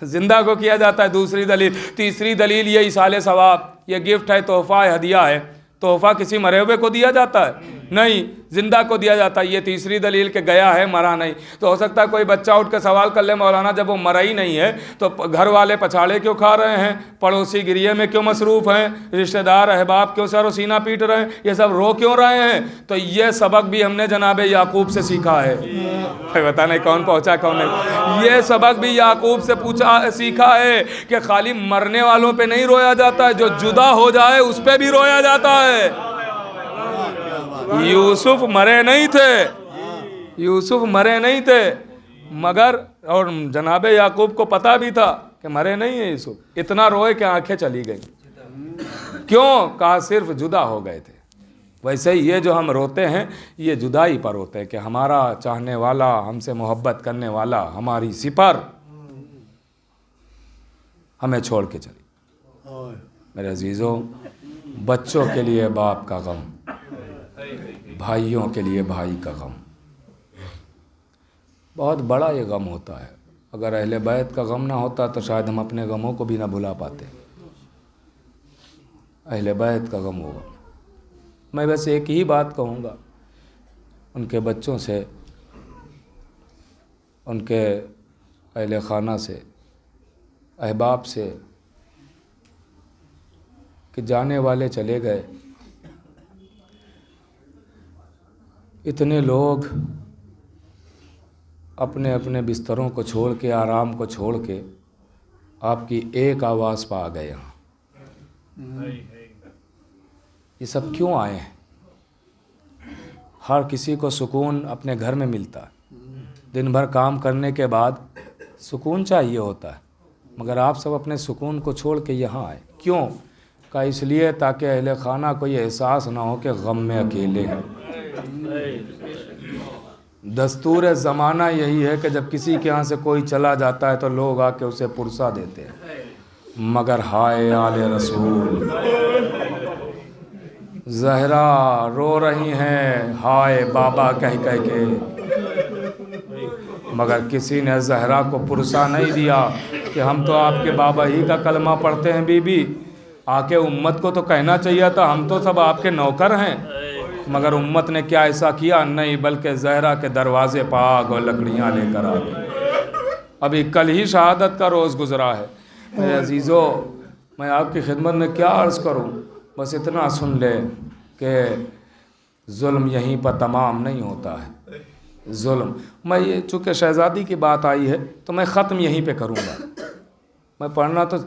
F: जिंदा को किया जाता है। दूसरी दलील। तीसरी दलील ये इसाले सवाब, ये गिफ्ट है, तोहफा है, हदिया है। तोहफा किसी मरे हुए को दिया जाता है? नहीं, जिंदा को दिया जाता है। ये तीसरी दलील के गया है, मरा नहीं। तो हो सकता है कोई बच्चा उठ के सवाल कर ले, मौलाना जब वो मरा ही नहीं है तो घर वाले पछाड़े क्यों खा रहे हैं, पड़ोसी गिरिये में क्यों मसरूफ़ हैं, रिश्तेदार अहबाब क्यों सर सीना पीट रहे हैं, ये सब रो क्यों रहे हैं? तो ये सबक भी हमने जनाब याकूब से सीखा है। पता नहीं कौन पहुँचा कौन नहीं। ये सबक भी याकूब से सीखा है कि खाली मरने वालों पर नहीं रोया जाता है, जो जुदा हो जाए उस पर भी रोया जाता है। यूसुफ मरे नहीं थे, यूसुफ मरे नहीं थे, मगर और जनाब याकूब को पता भी था कि मरे नहीं है यूसुफ। इतना रोए कि आंखें चली गई। क्यों? कहा सिर्फ जुदा हो गए थे। वैसे ही ये जो हम रोते हैं, ये जुदाई पर होते हैं कि हमारा चाहने वाला, हमसे मोहब्बत करने वाला, हमारी सिपर हमें छोड़ के चली। मेरे अजीज़ों, बच्चों के लिए बाप का गम, भाइयों के लिए भाई का गम, बहुत बड़ा ये गम होता है। अगर अहले बैत का गम ना होता तो शायद हम अपने गमों को भी ना भुला पाते। अहले बैत का गम होगा। मैं बस एक ही बात कहूँगा उनके बच्चों से, उनके अहले खाना से, अहबाब से, कि जाने वाले चले गए। इतने लोग अपने अपने बिस्तरों को छोड़ के, आराम को छोड़ के आपकी एक आवाज़ पर आ गए यहाँ। ये सब क्यों आए हैं? हर किसी को सुकून अपने घर में मिलता है। दिन भर काम करने के बाद सुकून चाहिए होता है, मगर आप सब अपने सुकून को छोड़ के यहाँ आए। क्यों? का इसलिए ताकि अहले खाना को ये एहसास ना हो कि गम में अकेले हैं। दस्तूर ज़माना यही है कि जब किसी के यहाँ से कोई चला जाता है तो लोग आके उसे पुरसा देते हैं, मगर हाय आले रसूल, ज़हरा रो रही हैं हाय बाबा कह कह के, मगर किसी ने ज़हरा को पुरसा नहीं दिया कि हम तो आपके बाबा ही का कलमा पढ़ते हैं। बीबी आके उम्मत को तो कहना चाहिए था, हम तो सब आपके नौकर हैं। मगर उम्मत ने क्या ऐसा किया? नहीं, बल्कि ज़हरा के दरवाज़े पर आग और लकड़ियाँ लेकर आ गई। अभी कल ही शहादत का रोज़ गुज़रा है। मेरे अजीज़ों, मैं आपकी खिदमत में क्या अर्ज़ करूं, बस इतना सुन ले कि जुल्म यहीं पर तमाम नहीं होता है। जुल्म, मैं ये चूँकि शहज़ादी की बात आई है तो मैं ख़त्म यहीं पे करूँगा। मैं पढ़ना तो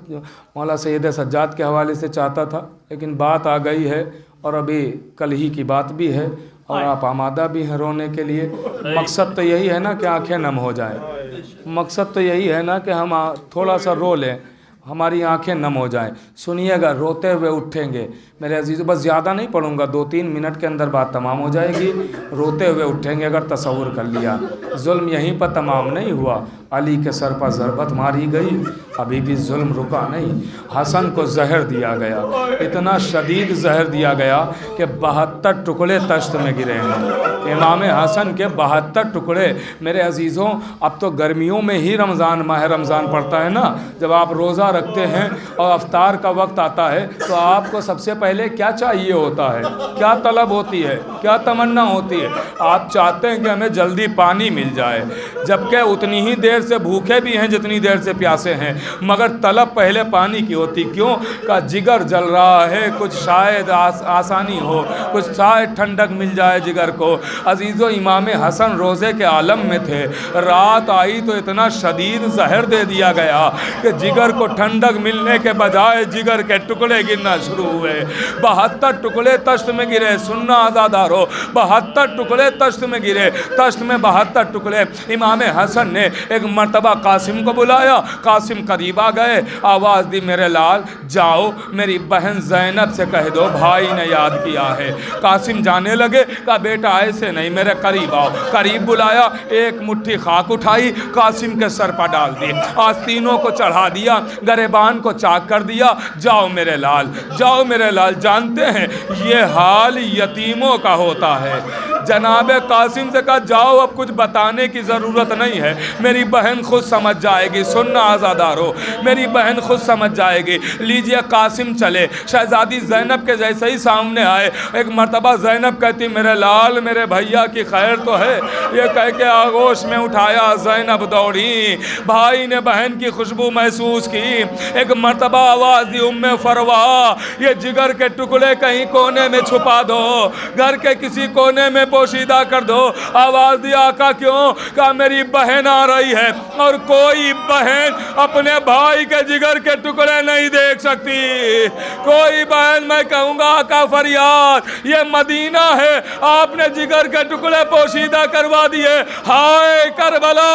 F: मौला सैयद सज्जाद के हवाले से चाहता था, लेकिन बात आ गई है और अभी कल ही की बात भी है और आप आमादा भी हैं रोने के लिए। मकसद तो यही है ना कि आंखें नम हो जाएं। मकसद तो यही है ना कि हम थोड़ा सा रो लें, हमारी आंखें नम हो जाएं। सुनिएगा, रोते हुए उठेंगे। मेरे अजीज़ों, बस ज़्यादा नहीं पढ़ूंगा, 2-3 मिनट के अंदर बात तमाम हो जाएगी। रोते हुए उठेंगे अगर तसव्वुर कर लिया। जुल्म यहीं पर तमाम नहीं हुआ, अली के सर पर ज़रबत मारी गई, अभी भी जुल्म रुका नहीं। हसन को जहर दिया गया, इतना शदीद जहर दिया गया कि 72 टुकड़े तश्त में गिरे हैं। इमाम हसन के 72 टुकड़े। मेरे अजीज़ों, अब तो गर्मियों में ही रमज़ान, माह रमज़ान पड़ता है ना, जब आप रोज़ा रखते हैं और अफ्तार का वक्त आता है तो आपको सबसे पहले क्या चाहिए होता है, क्या तलब होती है, क्या तमन्ना होती है? आप चाहते हैं कि हमें जल्दी पानी मिल जाए, जबकि उतनी ही देर
G: से भूखे भी हैं जितनी देर से प्यासे हैं, मगर तलब पहले पानी की होती। क्यों? का जिगर जल रहा है, कुछ शायद आसानी हो, कुछ शायद ठंडक मिल जाए जिगर को। अजीज़ो, इमाम हसन रोज़े के आलम में थे, रात आई तो इतना शदीद जहर दे दिया गया कि जिगर को ठंडक मिलने के बजाय जिगर के टुकड़े गिरना शुरू हुए। 72 टुकड़े तश्त में गिरे। सुन्ना आज़ादारो, 72 टुकड़े तश्त में गिरे। तश्त में 72 टुकड़े। इमाम हसन ने एक मर्तबा कासिम को बुलाया। कासिम करीब आ गए, आवाज़ दी, मेरे लाल जाओ मेरी बहन ज़ैनब से कह दो भाई ने याद किया है। कासिम जाने लगे, कहा बेटा ऐसे नहीं, मेरे करीब आओ। करीब बुलाया, एक मुट्ठी खाक उठाई, कासिम के सर पर डाल दी, आस्तीनों को चढ़ा दिया, गरेबान को चाक कर दिया। जाओ मेरे लाल, जाओ मेरे लाल। जानते हैं ये हाल यतीमों का होता है। जनाब कासिम से कहा जाओ, अब कुछ बताने की ज़रूरत नहीं है, मेरी बहन खुद समझ जाएगी। सुनना आज़ादारो, मेरी बहन खुद समझ जाएगी। लीजिए, कासिम चले, शहजादी ज़ैनब के जैसे ही सामने आए। एक मर्तबा ज़ैनब कहती, मेरे लाल मेरे भैया की खैर तो है। ये कह के आगोश में उठाया, ज़ैनब दौड़ी। भाई ने बहन की खुशबू महसूस की। एक मर्तबा आवाज़ दी, उम्मे फरवा, ये जिगर के टुकड़े कहीं कोने में छुपा दो, घर के किसी कोने में पोशीदा कर दो। आवाज़ दी, आका क्यों? कहा मेरी बहन आ रही है और कोई बहन अपने भाई के जिगर के टुकड़े नहीं देख सकती। कोई बहन, मैं कहूँगा आका फरियाद, ये मदीना है, आपने जिगर के टुकड़े पोशीदा करवा दिए। हाय करबला,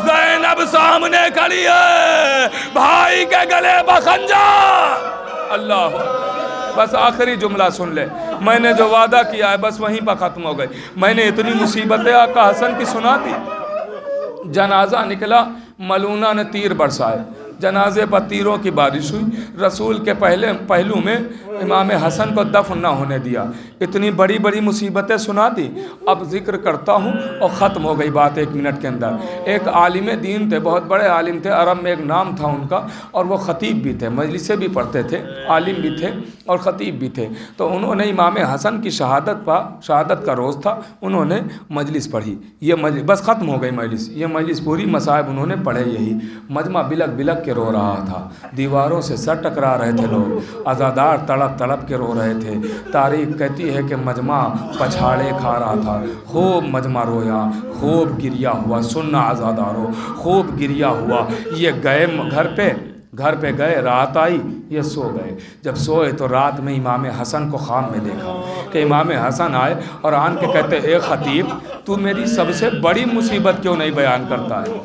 G: ज़ैनब सामने खड़ी है, भाई के गले बखंजर। अल्लाह, बस आखिरी जुमला सुन ले, मैंने जो वादा किया है बस वहीं पर ख़त्म हो गई। मैंने इतनी मुसीबतें आका हसन की सुना दी। जनाजा निकला, मलूना ने तीर बरसाए, जनाजे पर तीरों की बारिश हुई। रसूल के पहलू में इमाम हसन को दफन न होने दिया। इतनी बड़ी बड़ी मुसीबतें सुना दी। अब जिक्र करता हूँ और ख़त्म हो गई बात 1 मिनट के अंदर। एक आलिम दीन थे, बहुत बड़े आलिम थे, अरब में एक नाम था उनका, और वो ख़तीब भी थे, मजलिसें भी पढ़ते थे, आलिम भी थे और ख़तीब भी थे। तो उन्होंने इमाम हसन की शहादत का रोज़ था, उन्होंने मजलिस पढ़ी। ये मजलिस बस ख़त्म हो गई मजलिस। ये मजलिस पूरी मसाइब उन्होंने पढ़े। यही मजमा बिलक बिलक के रो रहा था, दीवारों से सर टकरा रहे थे लोग, अज़ादार तड़प तड़प के रो रहे थे। तारीख कहती है कि मजमा पछाड़े खा रहा था, खूब मजमा रोया, खूब गिरिया हुआ। सुनना आज़ादारो, खूब गिरिया हुआ। ये गए घर पे गए, रात आई, ये सो गए। जब सोए तो रात में इमाम हसन को ख्वाब में देखा कि इमाम हसन आए और आन के कहते, ए ख़तीब, तू मेरी सबसे बड़ी मुसीबत क्यों नहीं बयान करता है?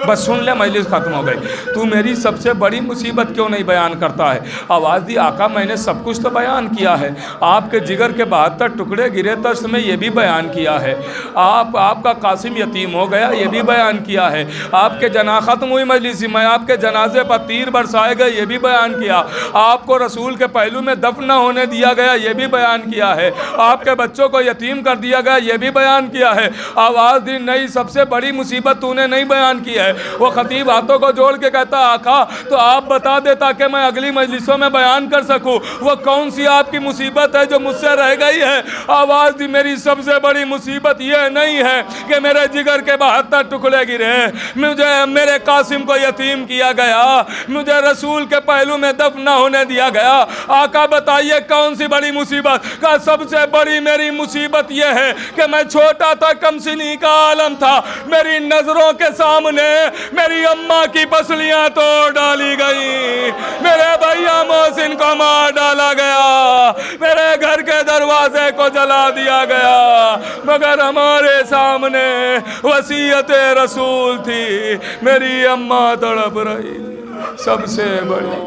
G: बस सुन ले, मजलिस ख़त्म हो गई। तू मेरी सबसे बड़ी मुसीबत क्यों नहीं बयान करता है? आवाज़ दी, आका मैंने सब कुछ तो बयान किया है। आपके जिगर के 72 टुकड़े गिरे तश्त में, ये भी बयान किया है। आपका कासिम यतीम हो गया, ये भी बयान किया है। आपके जना ख़त्म हुई मजलिस में, आपके जनाजे पर तीर बरसाए गए, ये भी बयान किया। आपको रसूल के पहलू में दफन न होने दिया गया, ये भी बयान किया है। आपके बच्चों को यतीम कर दिया गया, ये भी बयान किया है। आवाज़ दी, नहीं, सबसे बड़ी मुसीबत तूने नहीं बयान की है। वो खतीब हाथों को जोड़ के कहता, आका तो आप बता दे ताकि मैं अगली मजलिसों में बयान कर सकूं, वो कौन सी आपकी मुसीबत है जो मुझसे रह गई है? आवाज़ दी, मेरी सबसे बड़ी मुसीबत ये नहीं है कि मेरे जिगर के 72 टुकड़े गिरे, मुझे मेरे कासिम को यतीम किया गया, मुझे रसूल के पहलू में दफन न होने दिया गया। आका बताइए कौन सी बड़ी मुसीबत? का सबसे बड़ी मेरी मुसीबत यह है कि मैं छोटा था, कमसिनी का आलम था, मेरी नजरों के सामने मेरी अम्मा की पसलियां तोड़ डाली गई, मेरे भैया मोहसिन को मार डाला गया, मेरे घर के दरवाजे को जला दिया गया, मगर हमारे सामने वसीयत रसूल थी, मेरी अम्मा तड़प रही। सबसे बड़ी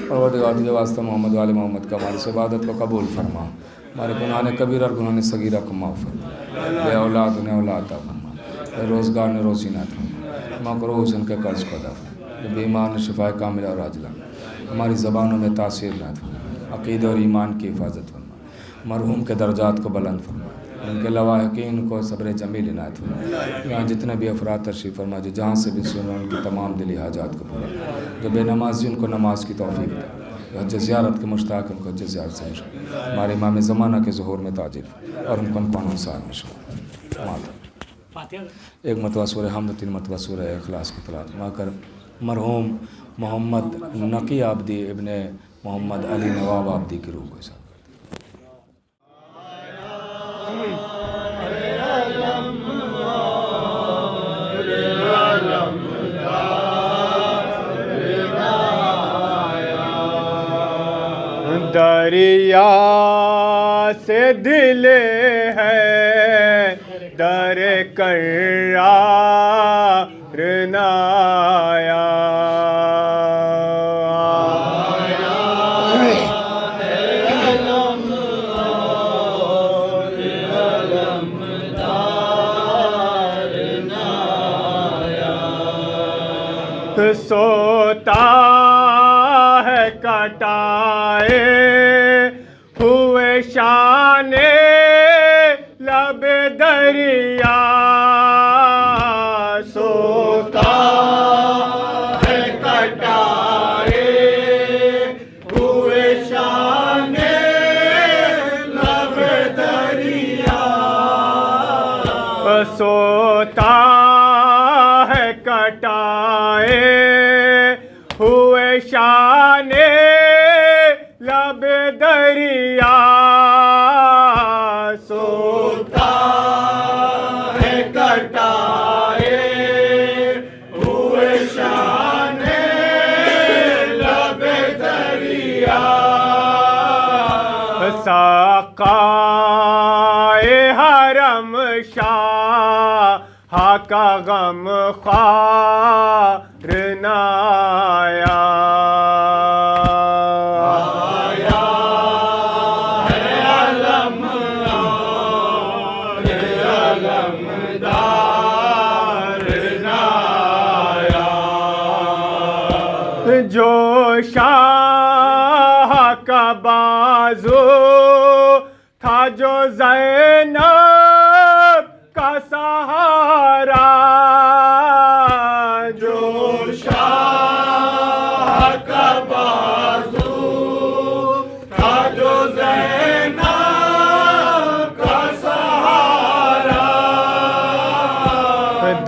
G: परवरदिगार के वास्ते मोहम्मद वाले मोहम्मद का हमारी इबादत को कबूल फरमा, हमारे गुनाह कबीर और गुनाह सगीरा को माफ़ फरमा, बे औलाद ने औलाद अता फरमा, रोज़गार ने रोज़ी ना फरमा, मकरूज़ उनके कर्ज को अता फरमा, बीमार ने शिफा कामिल और आजिला, हमारी ज़बानों में तासीर ना फरमा, अक़ीदे और ईमान की हिफाजत फरमा, मरहूम के दर्जात को बुलंद फरमा, उनके लवाहिकीन को सब्र जमील इनायत फरमा। यहाँ जितने भी अफराद तशरीफ़ फरमा जो जहाँ से भी सुने उनकी तमाम दिली हाजात को पूरा, जो बेनमाजी उनको नमाज की तौफीक दे,
F: कि हज ज़ियारत के मुश्ताक उनको हज ज़ियारत से मुश्किल, हमारे इमाम ज़माना के ज़ुहूर में ताजिर और उनको कौन साल में एक मतवा सूरह हमद, 3 मतवा सूरह इखलास की तलात कर मरहूम मोहम्मद नकी आबदी इब्ने मोहम्मद अली नवाब आबदी की रूह को साथ
H: दरिया से दिल है दर करार नाया सोता है कटाए हुए शाने लब दरिया, सोता है कटाए हुए शाने लब दरिया, सोता है कटाए हुए शाने लब दरिया, सोता है कटाए हुए शाने लब दरिया, साक़ाए हरम शाह का गम ख्वार नाया, जो शाह का बाजू था जो ज़ैनब का सहारा, जो शाह का बाजू था जो ज़ैनब का सहारा,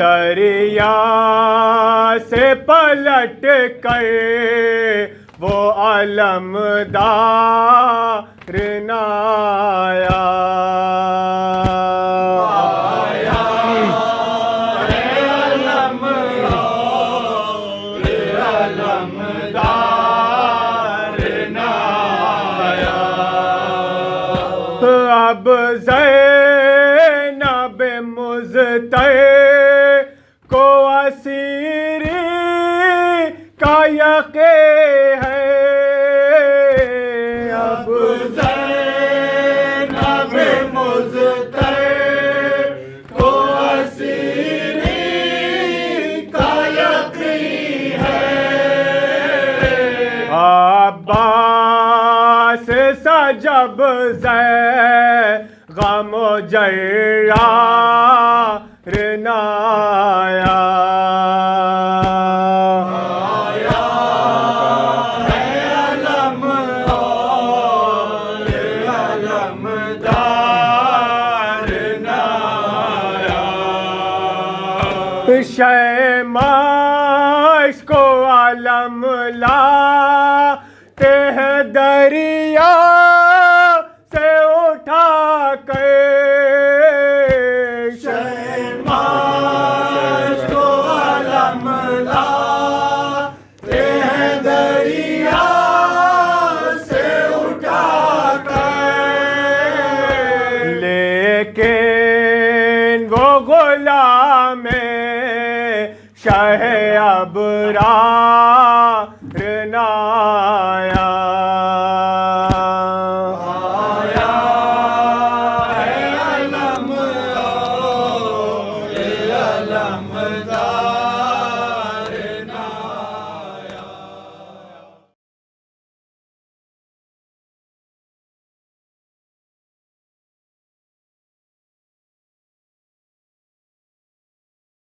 H: दरिया से पलट कर वो अलमदार नाया, अब ज़ैनब मुज़्तै को असीरी का यक़े है, अब ज़ैनब मुज़्तै को असीरी का यक़े है, अब्बास सा जब गम जर्रार नाया, शैमाश को आलम लाते हैं दरिया से उठा कर, शैमाश को आलम लाते हैं दरिया से उठा कर, लेकिन वो गुलाम शाह अबरार